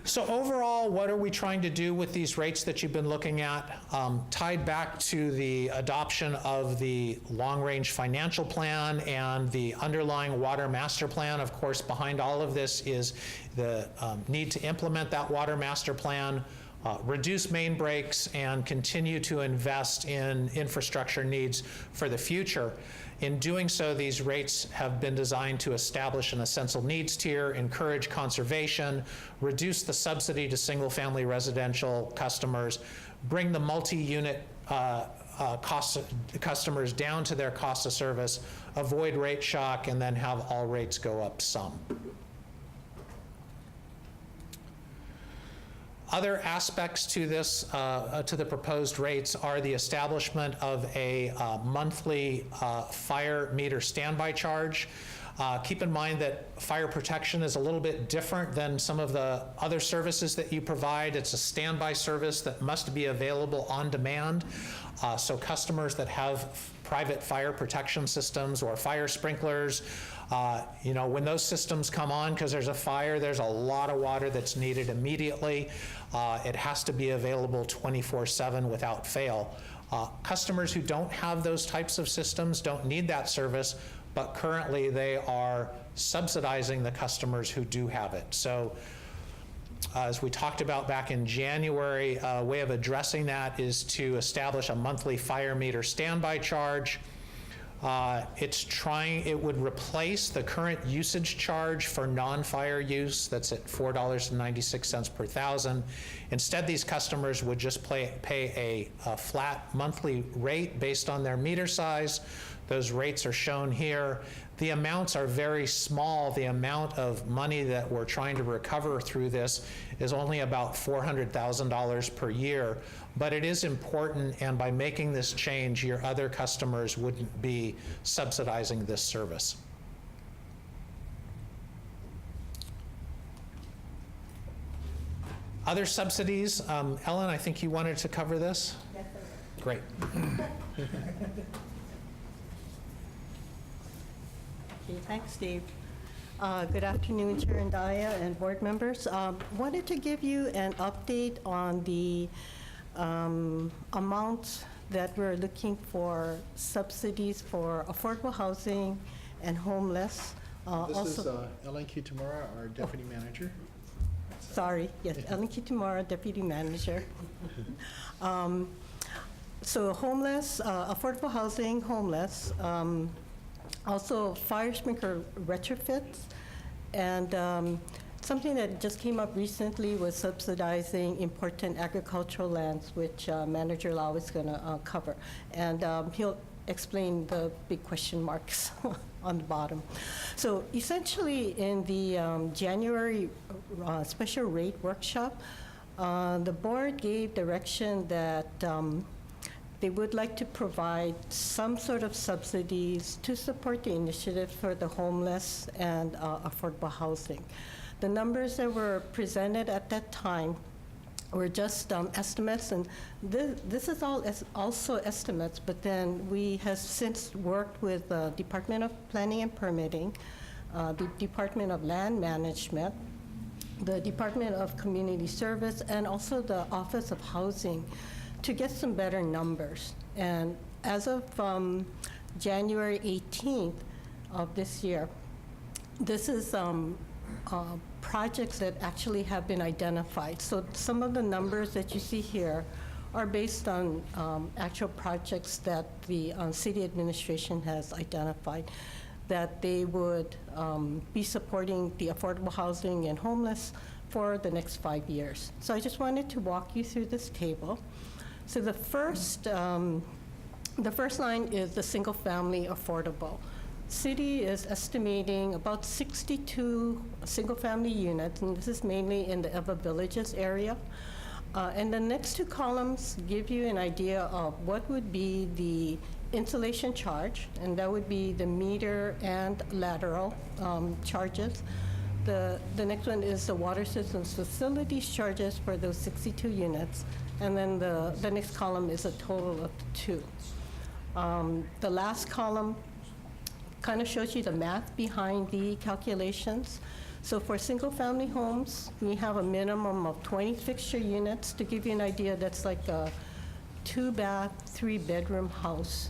So overall, what are we trying to do with these rates that you've been looking at? Tied back to the adoption of the long-range financial plan and the underlying water master plan. Of course, behind all of this is the need to implement that water master plan, reduce main breaks, and continue to invest in infrastructure needs for the future. In doing so, these rates have been designed to establish an essential needs tier, encourage conservation, reduce the subsidy to single-family residential customers, bring the multi-unit customers down to their cost of service, avoid rate shock, and then have all rates go up some. Other aspects to this, to the proposed rates, are the establishment of a monthly fire meter standby charge. Keep in mind that fire protection is a little bit different than some of the other services that you provide. It's a standby service that must be available on demand. So customers that have private fire protection systems or fire sprinklers, when those systems come on because there's a fire, there's a lot of water that's needed immediately. It has to be available 24/7 without fail. Customers who don't have those types of systems don't need that service, but currently they are subsidizing the customers who do have it. So as we talked about back in January, a way of addressing that is to establish a monthly fire meter standby charge. It would replace the current usage charge for non-fire use that's at $4.96 per thousand. Instead, these customers would just pay a flat monthly rate based on their meter size. Those rates are shown here. The amounts are very small. The amount of money that we're trying to recover through this is only about $400,000 per year, but it is important, and by making this change, your other customers wouldn't be subsidizing this service. Other subsidies, Ellen, I think you wanted to cover this? Yes, sir. Great. Okay, thanks, Steve. Good afternoon, Chair Andaya and board members. Wanted to give you an update on the amounts that we're looking for subsidies for affordable housing and homeless. This is Ellen Kitamura, our deputy manager. Sorry, yes, Ellen Kitamura, deputy manager. So homeless, affordable housing, homeless, also fire sprinkler retrofits, and something that just came up recently was subsidizing important agricultural lands, which Manager Lau is going to cover. And he'll explain the big question marks on the bottom. So essentially, in the January special rate workshop, the board gave direction that they would like to provide some sort of subsidies to support the initiative for the homeless and affordable housing. The numbers that were presented at that time were just estimates, and this is all also estimates, but then we have since worked with the Department of Planning and Permitting, the Department of Land Management, the Department of Community Service, and also the Office of Housing to get some better numbers. And as of January 18th of this year, this is projects that actually have been identified. So some of the numbers that you see here are based on actual projects that the city administration has identified that they would be supporting the affordable housing and homeless for the next 5 years. So I just wanted to walk you through this table. So the first line is the single-family affordable. City is estimating about 62 single-family units, and this is mainly in the Eva Villages area. And the next two columns give you an idea of what would be the installation charge, and that would be the meter and lateral charges. The next one is the water systems facilities charges for those 62 units. And then the next column is a total of 2. The last column kind of shows you the math behind the calculations. So for single-family homes, we have a minimum of 20 fixture units. To give you an idea, that's like a 2-bath, 3-bedroom house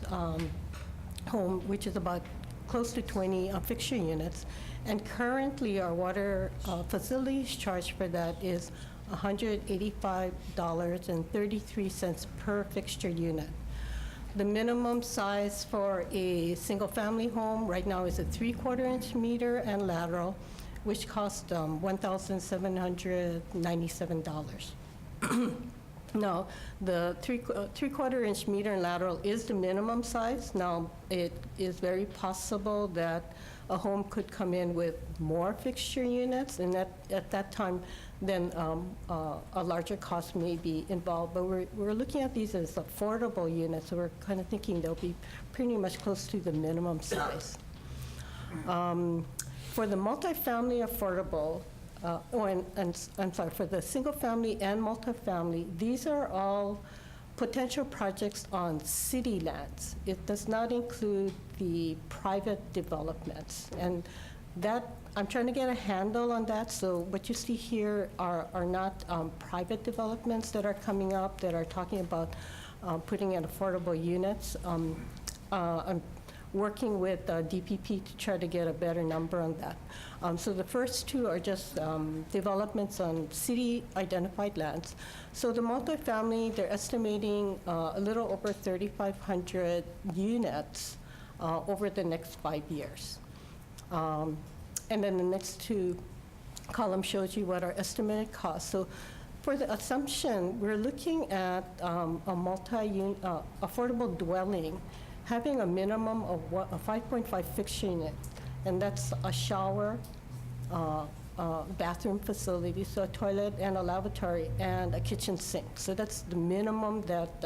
home, which is about close to 20 fixture units. And currently, our water facilities charge for that is $185.33 per fixture unit. The minimum size for a single-family home right now is a 3/4-inch meter and lateral, which costs $1,797. Now, the 3/4-inch meter and lateral is the minimum size. Now, it is very possible that a home could come in with more fixture units, and at that time, then a larger cost may be involved. But we're looking at these as affordable units, so we're kind of thinking they'll be pretty much close to the minimum size. For the multifamily affordable, I'm sorry, for the single family and multifamily, these are all potential projects on city lands. It does not include the private developments. And that, I'm trying to get a handle on that. So what you see here are not private developments that are coming up that are talking about putting in affordable units. I'm working with DPP to try to get a better number on that. So the first two are just developments on city-identified lands. So the multifamily, they're estimating a little over 3,500 units over the next 5 years. And then the next two columns shows you what our estimated cost. So for the assumption, we're looking at a affordable dwelling having a minimum of a 5.5 fixture unit, and that's a shower, bathroom facility, so a toilet and a lavatory and a kitchen sink. So that's the minimum that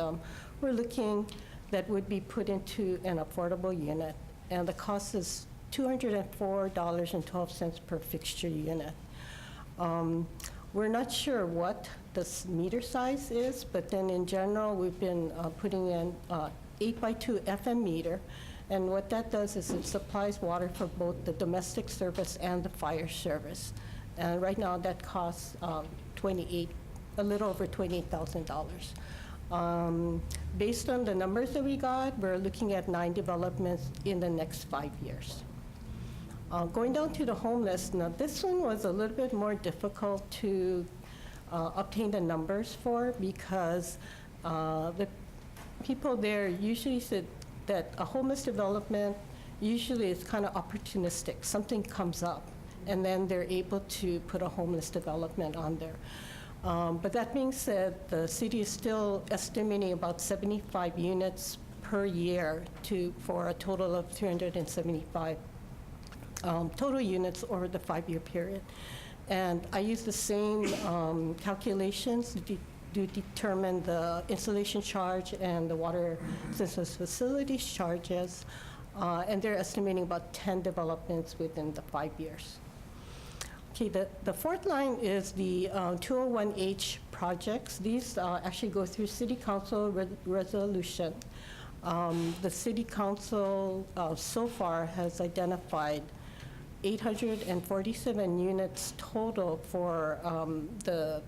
we're looking that would be put into an affordable unit. And the cost is $204.12 per fixture unit. We're not sure what the meter size is, but then in general, we've been putting in 8x2 FM meter. And what that does is it supplies water for both the domestic service and the fire service. And right now, that costs a little over $28,000. Based on the numbers that we got, we're looking at 9 developments in the next 5 years. Going down to the homeless, now this one was a little bit more difficult to obtain the numbers for because the people there usually said that a homeless development usually is kind of opportunistic. Something comes up, and then they're able to put a homeless development on there. But that being said, the city is still estimating about 75 units per year for a total of 375 total units over the 5-year period. And I use the same calculations to determine the installation charge and the water system facilities charges, and they're estimating about 10 developments within the 5 years. Okay, the fourth line is the 201H projects. These actually go through City Council resolution. The City Council so far has identified 847 units total for the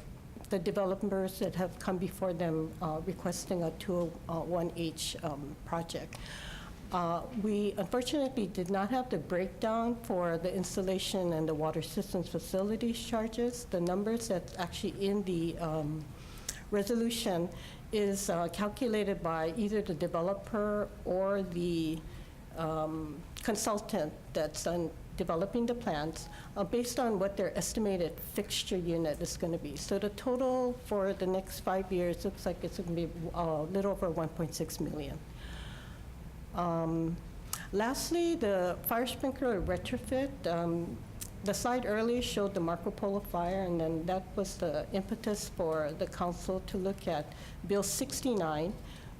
developers that have come before them requesting a 201H project. We unfortunately did not have the breakdown for the installation and the water systems facilities charges. The numbers that's actually in the resolution is calculated by either the developer or the consultant that's developing the plans based on what their estimated fixture unit is going to be. So the total for the next 5 years looks like it's going to be a little over 1.6 million. Lastly, the fire sprinkler retrofit. The slide earlier showed the Marco Polo fire, and then that was the impetus for the council to look at Bill 69,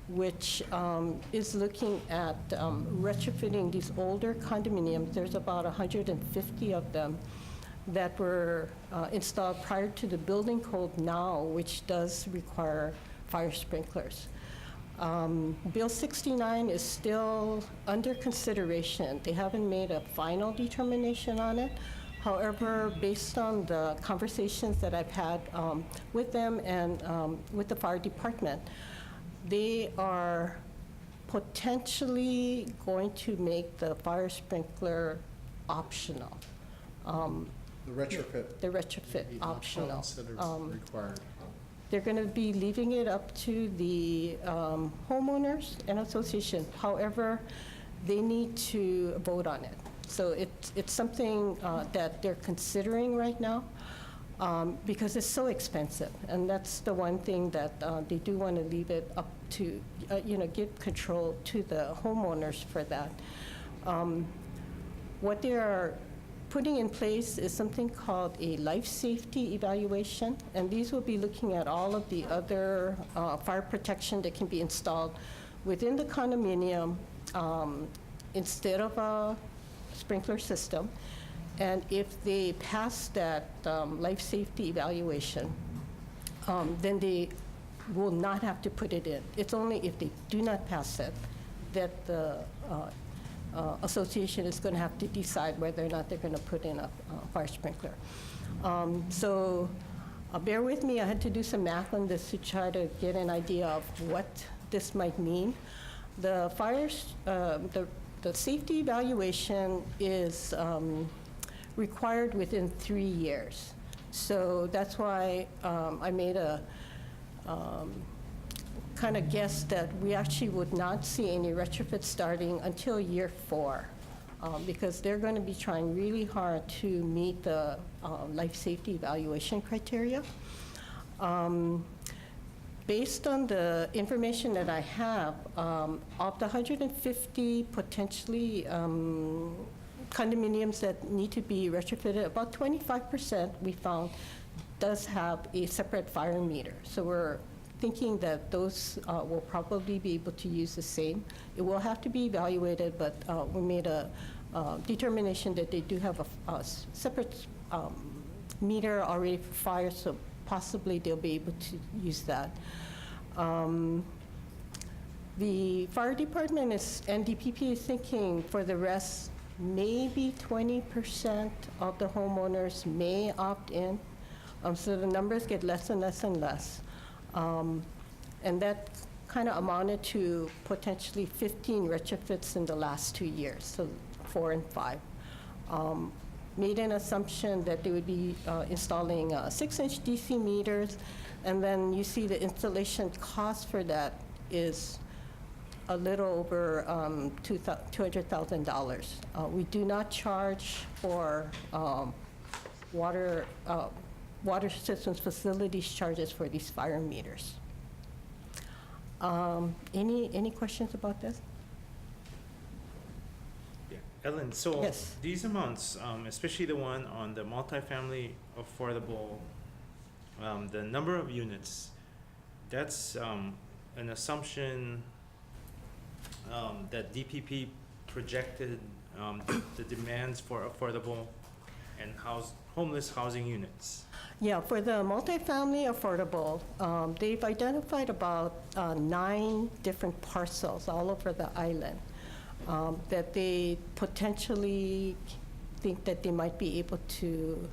which is looking at retrofitting these older condominiums. There's about 150 of them that were installed prior to the building code now, which does require fire sprinklers. Bill 69 is still under consideration. They haven't made a final determination on it. However, based on the conversations that I've had with them and with the fire department, they are potentially going to make the fire sprinkler optional. The retrofit. The retrofit optional. Instead of required. They're going to be leaving it up to the homeowners and association. However, they need to vote on it. So it's something that they're considering right now because it's so expensive. And that's the one thing that they do want to leave it up to, give control to the homeowners for that. What they are putting in place is something called a life safety evaluation, and these will be looking at all of the other fire protection that can be installed within the condominium instead of a sprinkler system. And if they pass that life safety evaluation, then they will not have to put it in. It's only if they do not pass it that the association is going to have to decide whether or not they're going to put in a fire sprinkler. So bear with me. I had to do some math on this to try to get an idea of what this might mean. The the safety evaluation is required within 3 years. So that's why I made a kind of guess that we actually would not see any retrofits starting until year 4, because they're going to be trying really hard to meet the life safety evaluation criteria. Based on the information that I have, of the 150 potentially condominiums that need to be retrofitted, about 25% we found does have a separate fire meter. So we're thinking that those will probably be able to use the same. It will have to be evaluated, but we made a determination that they do have a separate meter already for fire, so possibly they'll be able to use that. The fire department and DPP is thinking for the rest, maybe 20% of the homeowners may opt in. So the numbers get less and less and less. And that kind of amounted to potentially 15 retrofits in the last 2 years, so 4 and 5. Made an assumption that they would be installing 6-inch DC meters, and then you see the installation cost for that is a little over $200,000. We do not charge for water systems facilities charges for these fire meters. Any questions about this? Yeah. Ellen, so Yes. these amounts, especially the one on the multifamily affordable, the number of units, that's an assumption that DPP projected the demands for affordable and homeless housing units. Yeah, for the multifamily affordable, they've identified about 9 different parcels all over the island that they potentially think that they might be able to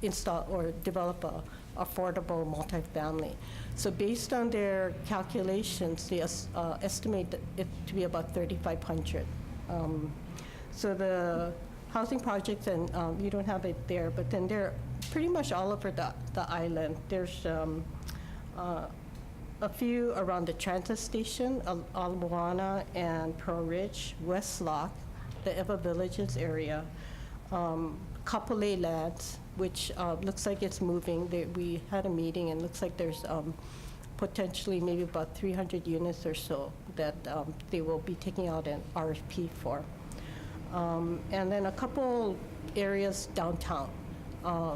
install or develop a affordable multifamily. So based on their calculations, they estimate it to be about 3,500. So the housing projects, and you don't have it there, but then they're pretty much all over the island. There's a few around the transit station, Ala Moana and Pearl Ridge, West Loch, the Eva Villages area, Kapolei Lands, which looks like it's moving. We had a meeting, and looks like there's potentially maybe about 300 units or so that they will be taking out an RFP for. And then a couple areas downtown.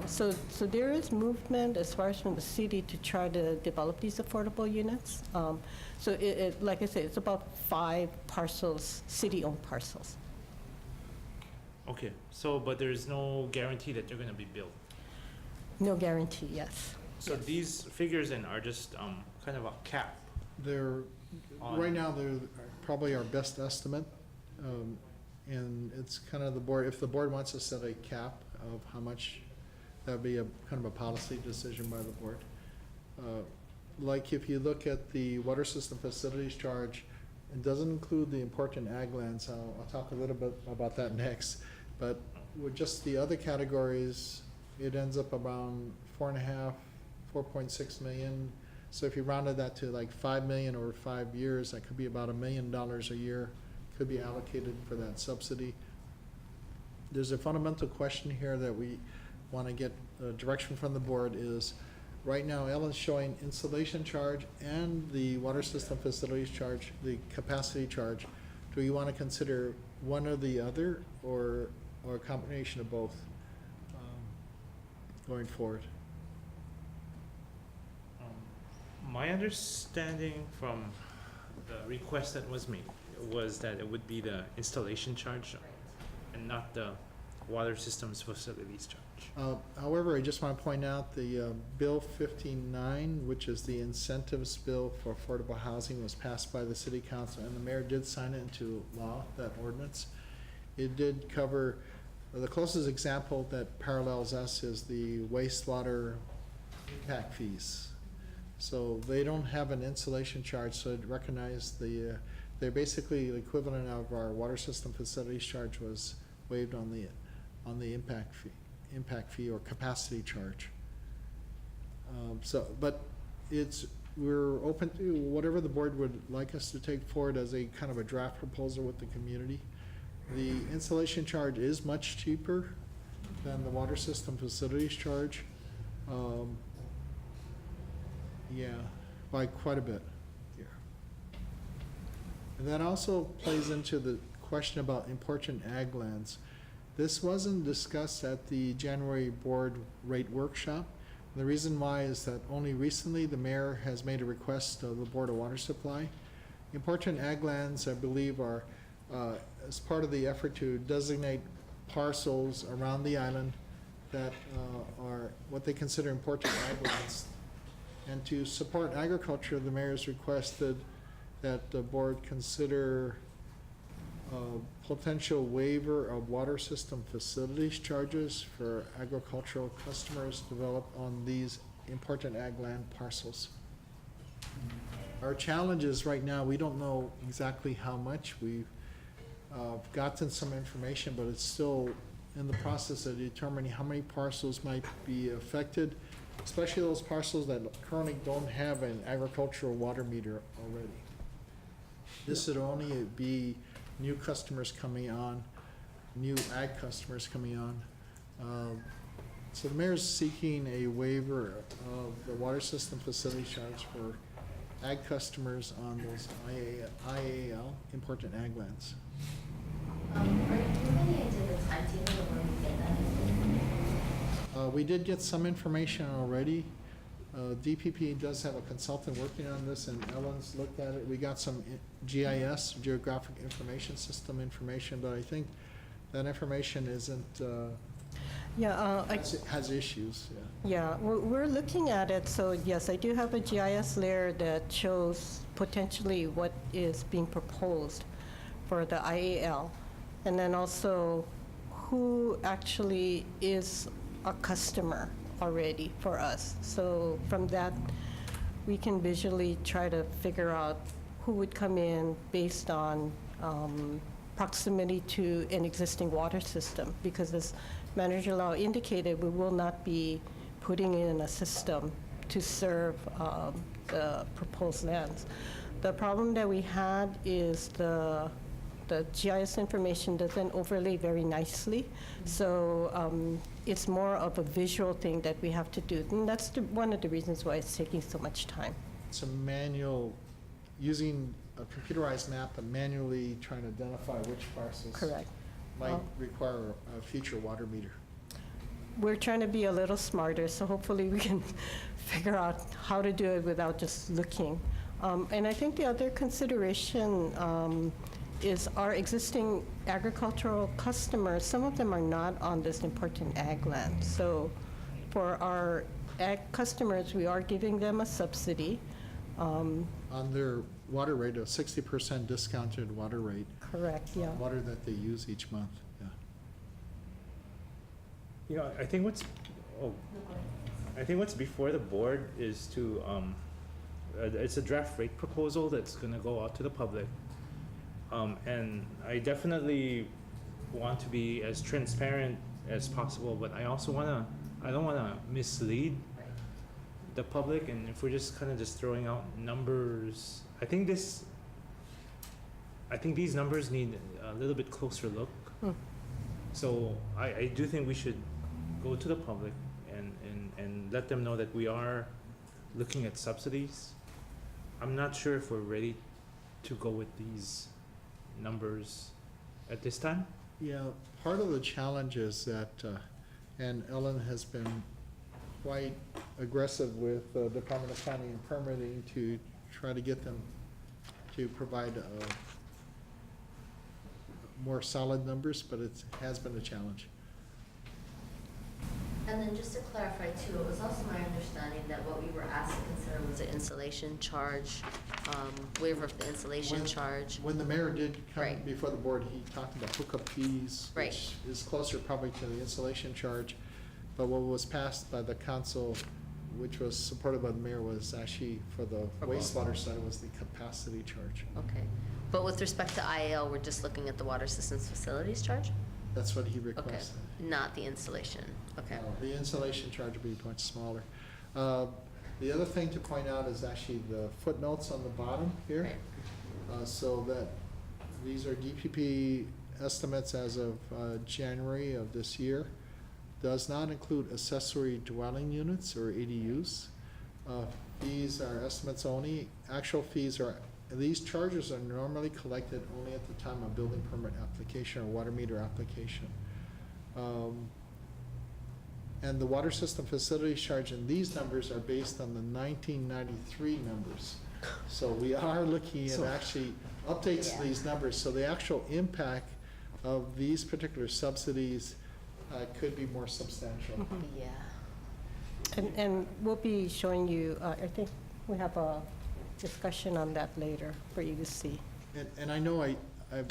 So there is movement as far as from the city to try to develop these affordable units. So like I said, it's about 5 parcels, city-owned parcels. Okay, so, but there's no guarantee that they're gonna be built. No guarantee, yes. So these figures then are just kind of a cap. They're, On- right now, they're probably our best estimate. And it's kind of the board, if the board wants to set a cap of how much, that'd be a kind of a policy decision by the board. Like if you look at the water system facilities charge, it doesn't include the important ag lands. I'll talk a little bit about that next. But with just the other categories, it ends up around 4.5, 4.6 million. So if you rounded that to like 5 million over 5 years, that could be about $1 million a year, could be allocated for that subsidy. There's a fundamental question here that we want to get direction from the board is, right now, Ellen's showing installation charge and the water system facilities charge, the capacity charge. Do you want to consider one or the other, or a combination of both going forward? My understanding from the request that was made was that it would be the installation charge and not the water systems facilities charge. However, I just want to point out the Bill 59, which is the incentives bill for affordable housing, was passed by the city council, and the mayor did sign it into law, that ordinance. It did cover, the closest example that parallels us is the wastewater impact fees. So they don't have an installation charge, so it recognized they're basically the equivalent of our water system facilities charge was waived on the impact fee or capacity charge. But it's we're open to whatever the board would like us to take forward as a kind of a draft proposal with the community. The installation charge is much cheaper than the water system facilities charge. Yeah, by quite a bit. Yeah. And that also plays into the question about important ag lands. This wasn't discussed at the January board rate workshop. The reason why is that only recently the mayor has made a request of the Board of Water Supply. Important ag lands, I believe, are as part of the effort to designate parcels around the island that are what they consider important ag lands. And to support agriculture, the mayor's requested that the board consider potential waiver of water system facilities charges for agricultural customers developed on these important ag land parcels. Our challenge is right now, we don't know exactly how much. We've gotten some information, but it's still in the process of determining how many parcels might be affected, especially those parcels that currently don't have an agricultural water meter already. This would only be new customers coming on, new ag customers coming on. So the mayor's seeking a waiver of the water system facility charge for ag customers on those IAL, important ag lands. Are you moving into the timetable of when we get that? We did get some information already. DPP does have a consultant working on this, and Ellen's looked at it. We got some GIS, Geographic Information System information, but I think that information isn't, has issues, yeah. Yeah, we're looking at it, so yes, I do have a GIS layer that shows potentially what is being proposed for the IAL, and then also who actually is a customer already for us. So from that, we can visually try to figure out who would come in based on proximity to an existing water system, because as Manager Lau indicated, we will not be putting in a system to serve the proposed lands. The problem that we had is the GIS information doesn't overlay very nicely, so it's more of a visual thing that we have to do, and that's one of the reasons why it's taking so much time. It's a manual, using a computerized map and manually trying to identify which parcels Correct. might require a future water meter. We're trying to be a little smarter, so hopefully we can figure out how to do it without just looking. And I think the other consideration is our existing agricultural customers, some of them are not on this important ag land. So for our ag customers, we are giving them a subsidy. On their water rate, a 60% discounted water rate. Correct, yeah. Water that they use each month, yeah. You know, I think what's before the board is to, it's a draft rate proposal that's gonna go out to the public. And I definitely want to be as transparent as possible, but I also I don't wanna mislead the public, and if we're just kind of just throwing out numbers, I think these numbers need a little bit closer look. So I do think we should go to the public and let them know that we are looking at subsidies. I'm not sure if we're ready to go with these numbers at this time. Yeah, part of the challenge is that, and Ellen has been quite aggressive with the Department of Planning and Permitting to try to get them to provide more solid numbers, but it has been a challenge. And then just to clarify too, it was also my understanding that what we were asked to consider was the installation charge, waiver of the installation charge. When the mayor did come Right. before the board, he talked about hookup fees, Right. which is closer probably to the installation charge. But what was passed by the council, which was supported by the mayor, was actually for the For both. wastewater side, was the capacity charge. Okay. But with respect to IAL, we're just looking at the water systems facilities charge? That's what he Okay, requested. not the installation. Okay. The installation charge would be much smaller. The other thing to point out is actually the footnotes on the bottom here. Right. So that these are DPP estimates as of January of this year. Does not include accessory dwelling units or ADUs. Fees are estimates only. Actual fees are, these charges are normally collected only at the time of building permit application or water meter application. And the water system facilities charge in these numbers are based on the 1993 numbers. So we are looking at actually updates to Yeah. these numbers. So the actual impact of these particular subsidies could be more substantial. Yeah. And we'll be showing you, I think we have a discussion on that later for you to see. And I know I'm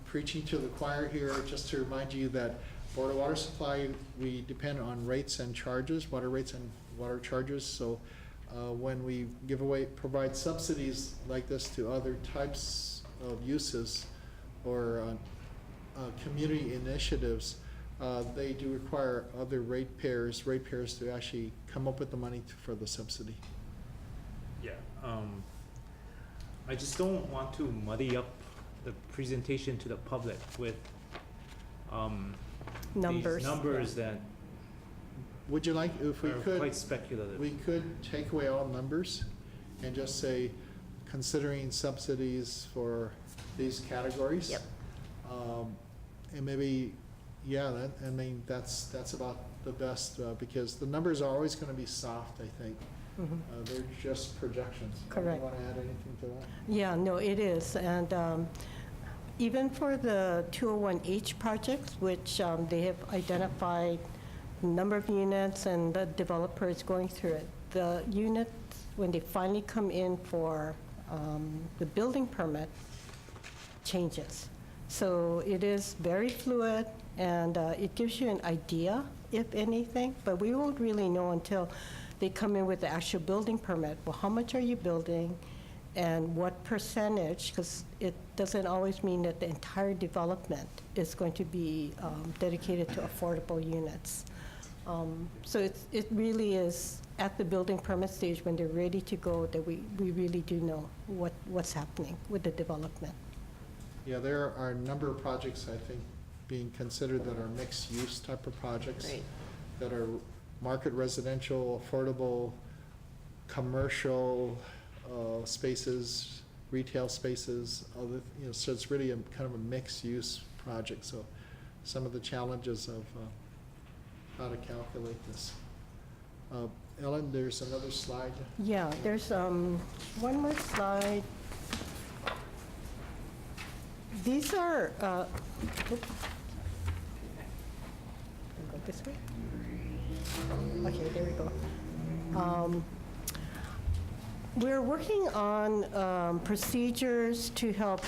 preaching to the choir here, just to remind you that Board of Water Supply, we depend on rates and charges, water rates and water charges. So when we provide subsidies like this to other types of uses or community initiatives, they do require other ratepayers to actually come up with the money for the subsidy. Yeah, I just don't want to muddy up the presentation to the public with, Numbers. these numbers that Would you like, if we are could, quite speculative. we could take away all numbers and just say, considering subsidies for these categories? Yep. And maybe, yeah, that's about the best, because the numbers are always gonna be soft, I think. Mhm. They're just projections. Correct. You wanna add anything to that? Yeah, no, it is. And even for the 201H projects, which they have identified number of units and the developer is going through it, the units, when they finally come in for the building permit, changes. So it is very fluid, and it gives you an idea, if anything, but we won't really know until they come in with the actual building permit. Well, how much are you building, and what percentage? Because it doesn't always mean that the entire development is going to be dedicated to affordable units. So it really is at the building permit stage, when they're ready to go, that we really do know what's happening with the development. Yeah, there are a number of projects, I think, being considered that are mixed-use type of projects. Right. That are market residential, affordable, commercial spaces, retail spaces, other, so it's really kind of a mixed-use project. So some of the challenges of how to calculate this. Ellen, there's another slide. Yeah, there's one more slide. These are, oops. Go this way? Okay, there we go. We're working on procedures to help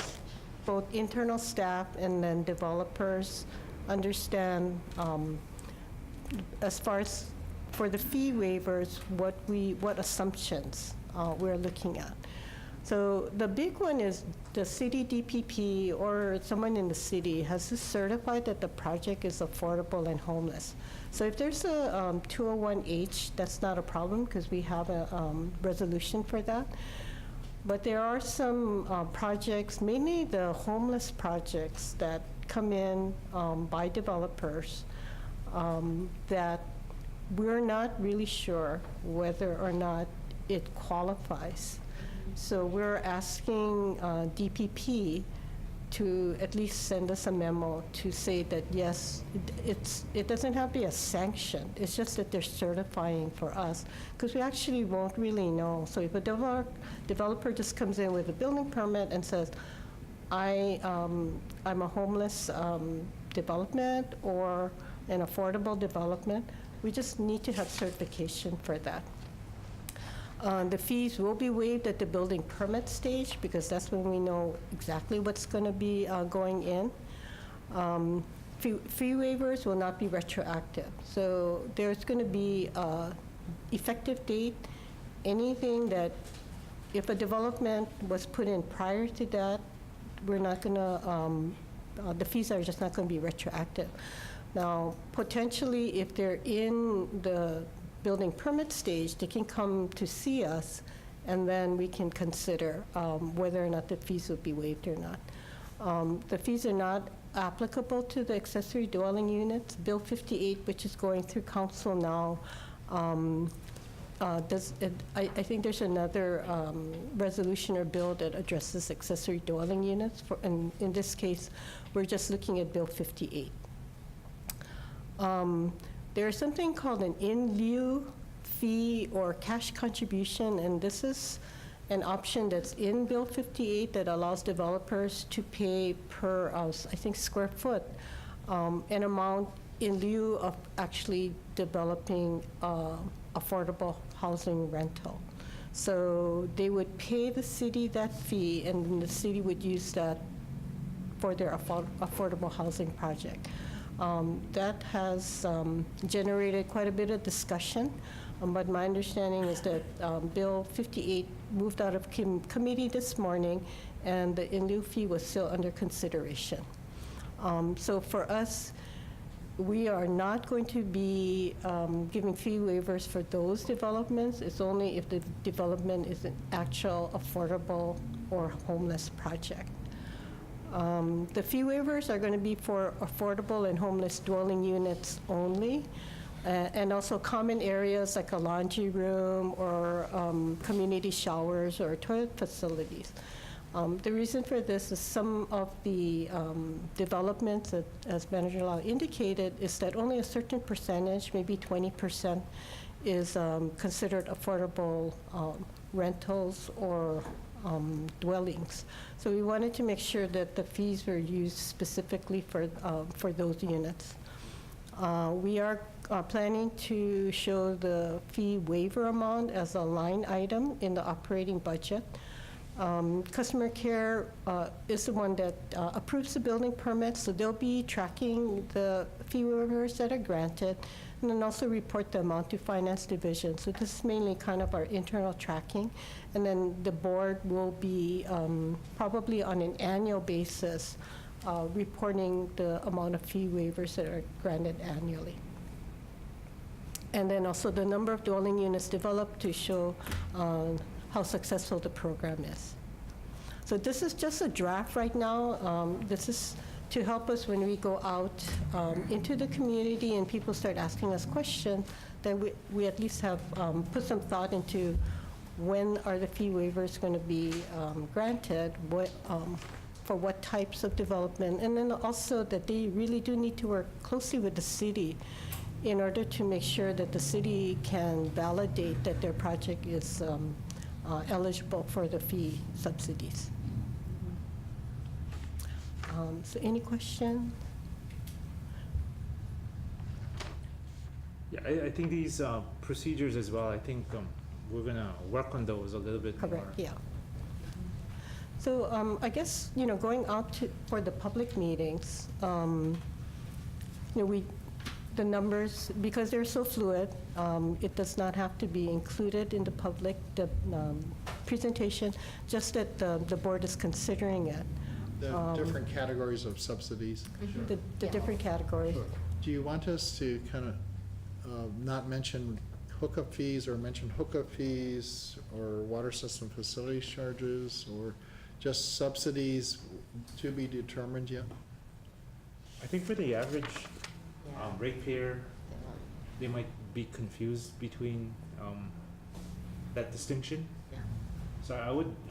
both internal staff and then developers understand, as far as for the fee waivers, what assumptions we're looking at. So the big one is the city DPP or someone in the city has to certify that the project is affordable and homeless. So if there's a 201H, that's not a problem because we have a resolution for that. But there are some projects, mainly the homeless projects that come in by developers that we're not really sure whether or not it qualifies. So we're asking DPP to at least send us a memo to say that, yes, it doesn't have to be a sanction. It's just that they're certifying for us, because we actually won't really know. So if a developer just comes in with a building permit and says, I'm a homeless development or an affordable development, we just need to have certification for that. The fees will be waived at the building permit stage because that's when we know exactly what's going to be going in. Fee waivers will not be retroactive. So there's going to be an effective date. Anything that, if a development was put in prior to that, we're not going to, the fees are just not going to be retroactive. Now, potentially, if they're in the building permit stage, they can come to see us, and then we can consider whether or not the fees would be waived or not. The fees are not applicable to the accessory dwelling units. Bill 58, which is going through council now, I think there's another resolution or bill that addresses accessory dwelling units. And in this case, we're just looking at Bill 58. There's something called an in lieu fee or cash contribution, and this is an option that's in Bill 58 that allows developers to pay per, I think, square foot, an amount in lieu of actually developing affordable housing rental. So they would pay the city that fee, and then the city would use that for their affordable housing project. That has generated quite a bit of discussion, but my understanding is that Bill 58 moved out of committee this morning, and the in lieu fee was still under consideration. So for us, we are not going to be giving fee waivers for those developments. It's only if the development is an actual affordable or homeless project. The fee waivers are going to be for affordable and homeless dwelling units only, and also common areas like a laundry room or community showers or toilet facilities. The reason for this is some of the developments that, as Manager Lau indicated, is that only a certain percentage, maybe 20%, is considered affordable rentals or dwellings. So we wanted to make sure that the fees were used specifically for those units. We are planning to show the fee waiver amount as a line item in the operating budget. Customer care is the one that approves the building permits, so they'll be tracking the fee waivers that are granted, and then also report the amount to Finance Division. So this is mainly kind of our internal tracking, and then the board will be probably on an annual basis reporting the amount of fee waivers that are granted annually. And then also the number of dwelling units developed to show how successful the program is. So this is just a draft right now. This is to help us when we go out into the community and people start asking us questions, then we at least have put some thought into when are the fee waivers going to be granted, for what types of development, and then also that they really do need to work closely with the city in order to make sure that the city can validate that their project is eligible for the fee subsidies. So any question? Yeah, I think these procedures as well, I think we're going to work on those a little bit more. Correct, yeah. So I guess, going out for the public meetings, the numbers, because they're so fluid, it does not have to be included in the public presentation, just that the board is considering it. The different categories of subsidies. The different categories. Do you want us to kind of not mention hookup fees or mention hookup fees or water system facilities charges or just subsidies to be determined yet? I think for the average ratepayer, they might be confused between that distinction. Yeah. So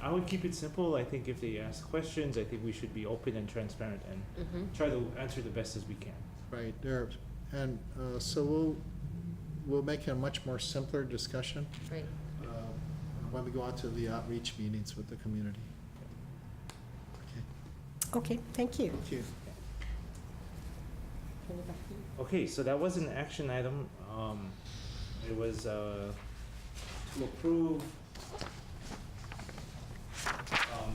I would keep it simple. I think if they ask questions, I think we should be open and transparent and try to answer the best as we can. Right, there, and so we'll make it a much more simpler discussion Right. when we go out to the outreach meetings with the community. Okay, thank you. Thank you. Okay, so that was an action item. It was to approve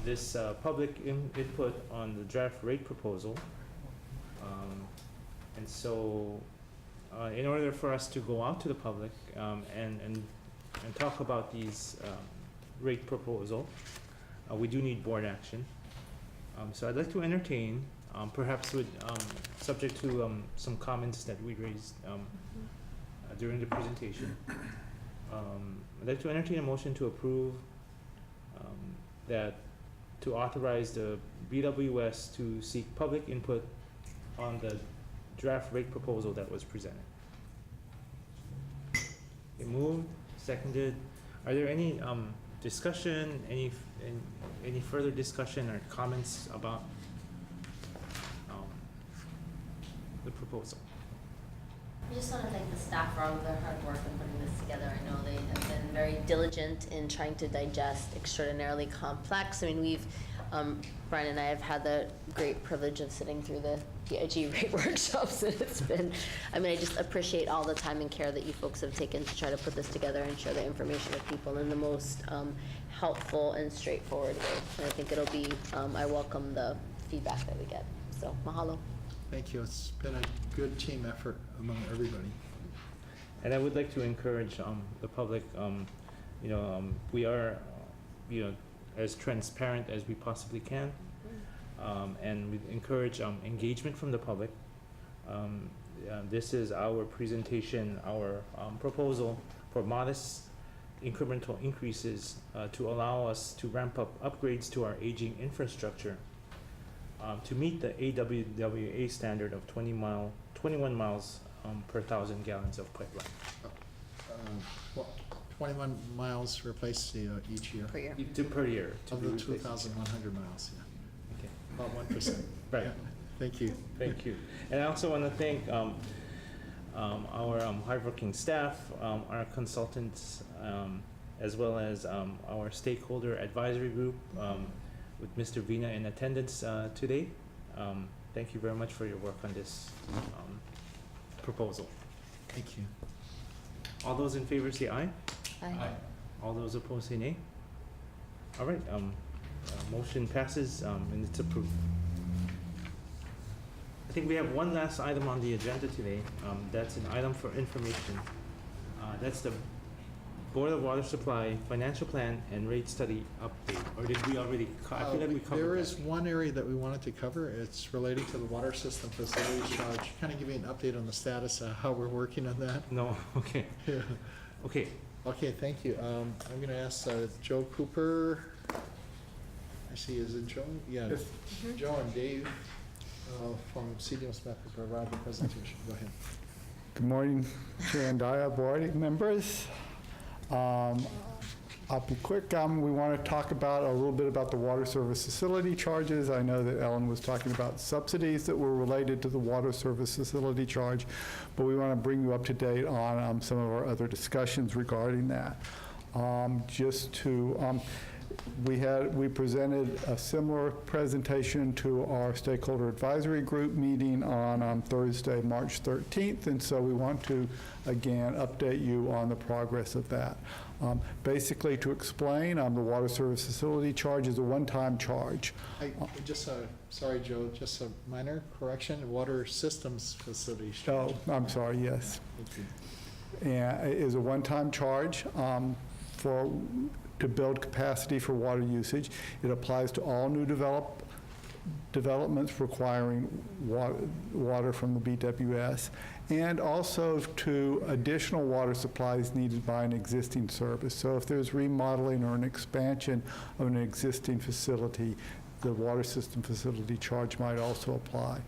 this public input on the draft rate proposal. And so in order for us to go out to the public and talk about these rate proposal, we do need board action. So I'd like to entertain, perhaps with, subject to some comments that we raised during the presentation. I'd like to entertain a motion to approve to authorize the BWS to seek public input on the draft rate proposal that was presented. It moved, seconded. Are there any discussion, any further discussion or comments about the proposal? I just want to thank the staff for all of their hard work in putting this together. I know they have been very diligent in trying to digest extraordinarily complex. I mean, we've, Brian and I have had the great privilege of sitting through the PIG rate workshops, and it's been, I mean, I just appreciate all the time and care that you folks have taken to try to put this together and share the information with people in the most helpful and straightforward way. And I think it'll be, I welcome the feedback that we get. So, mahalo. Thank you. It's been a good team effort among everybody. And I would like to encourage the public, we are, as transparent as we possibly can. And we encourage engagement from the public. This is our presentation, our proposal for modest incremental increases to allow us to ramp up upgrades to our aging infrastructure to meet the AWWA standard of 21 miles per 1,000 gallons of pipeline. 21 miles replaced each year. Per year. Per year. Of the 2,100 miles, yeah. Okay. About 1%. Right. Yeah. Thank you. Thank you. And I also want to thank our hardworking staff, our consultants, as well as our stakeholder advisory group with Mr. Vina in attendance today. Thank you very much for your work on this proposal. Thank you. All those in favor say aye. Aye. All those opposed say nay. All right, motion passes and it's approved. I think we have one last item on the agenda today. That's an item for information. That's the Board of Water Supply Financial Plan and Rate Study Update. Or did we already, I feel like we covered There that. is one area that we wanted to cover. It's relating to the water system facility charge. Kind of give you an update on the status of how we're working on that. No, okay, Yeah. okay. Okay, thank you. I'm going to ask Joe Cooper. I see, is it Joe? Yeah. Yes. Joe and Dave from CDM Smith to provide the presentation. Go ahead. Good morning, Chair and board members. I'll be quick. We want to talk about a little bit about the water service facility charges. I know that Ellen was talking about subsidies that were related to the water service facility charge, but we want to bring you up to date on some of our other discussions regarding that. We presented a similar presentation to our stakeholder advisory group meeting on Thursday, March 13th, and so we want to, again, update you on the progress of that. Basically, to explain, the water service facility charge is a one-time charge. Sorry, Joe, just a minor correction. Water systems facility charge. Oh, I'm sorry, yes. Thank you. And it is a one-time charge to build capacity for water usage. It applies to all new developments requiring water from the BWS, and also to additional water supplies needed by an existing service. So if there's remodeling or an expansion of an existing facility, the water system facility charge might also apply.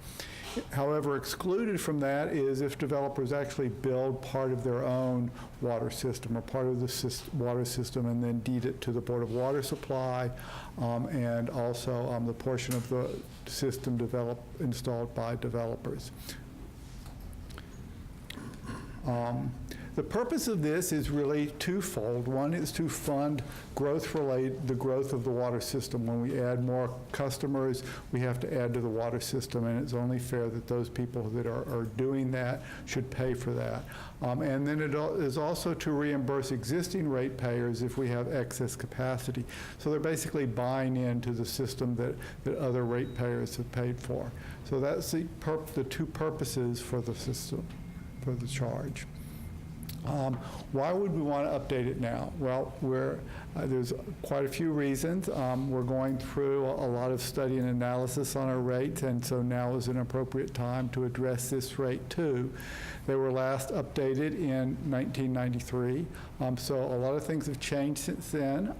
However, excluded from that is if developers actually build part of their own water system or part of the water system and then deed it to the Board of Water Supply, and also the portion of the system installed by developers. The purpose of this is really twofold. One is to fund the growth of the water system. When we add more customers, we have to add to the water system, and it's only fair that those people that are doing that should pay for that. And then it is also to reimburse existing ratepayers if we have excess capacity. So they're basically buying into the system that other ratepayers have paid for. So that's the two purposes for the system, for the charge. Why would we want to update it now? Well, there's quite a few reasons. We're going through a lot of study and analysis on our rates, and so now is an appropriate time to address this rate too. They were last updated in 1993, so a lot of things have changed since then.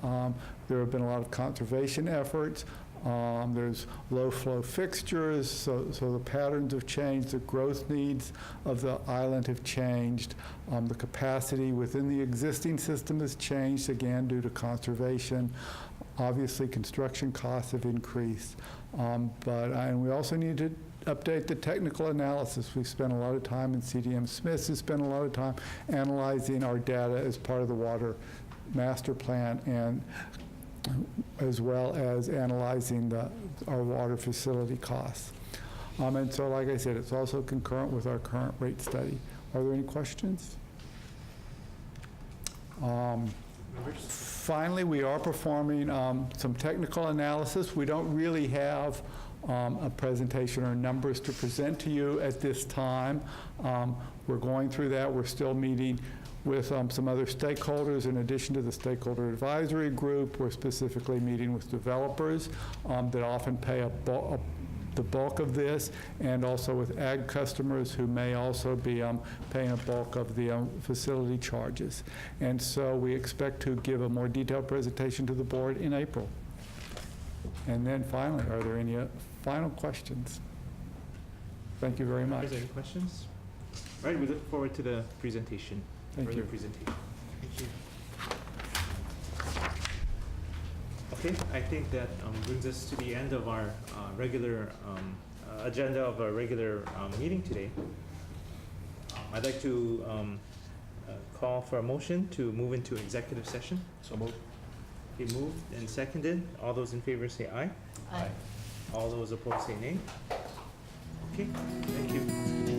There have been a lot of conservation efforts. There's low-flow fixtures, so the patterns have changed. The growth needs of the island have changed. The capacity within the existing system has changed, again, due to conservation. Obviously, construction costs have increased. And we also need to update the technical analysis. We've spent a lot of time, and CDM Smith has spent a lot of time analyzing our data as part of the water master plan, and as well as analyzing our water facility costs. And so, like I said, it's also concurrent with our current rate study. Are there any questions? Finally, we are performing some technical analysis. We don't really have a presentation or numbers to present to you at this time. We're going through that. We're still meeting with some other stakeholders. In addition to the stakeholder advisory group, we're specifically meeting with developers that often pay the bulk of this, and also with ag customers who may also be paying a bulk of the facility charges. And so we expect to give a more detailed presentation to the board in April. And then finally, are there any final questions? Thank you very much. Are there any questions? All right, we look forward to the presentation. Thank you. Presentation. Thank you. Okay, I think that brings us to the end of our regular agenda of our regular meeting today. I'd like to call for a motion to move into executive session. So moved. Okay, moved and seconded. All those in favor say aye. Aye. All those opposed say nay. Okay, thank you.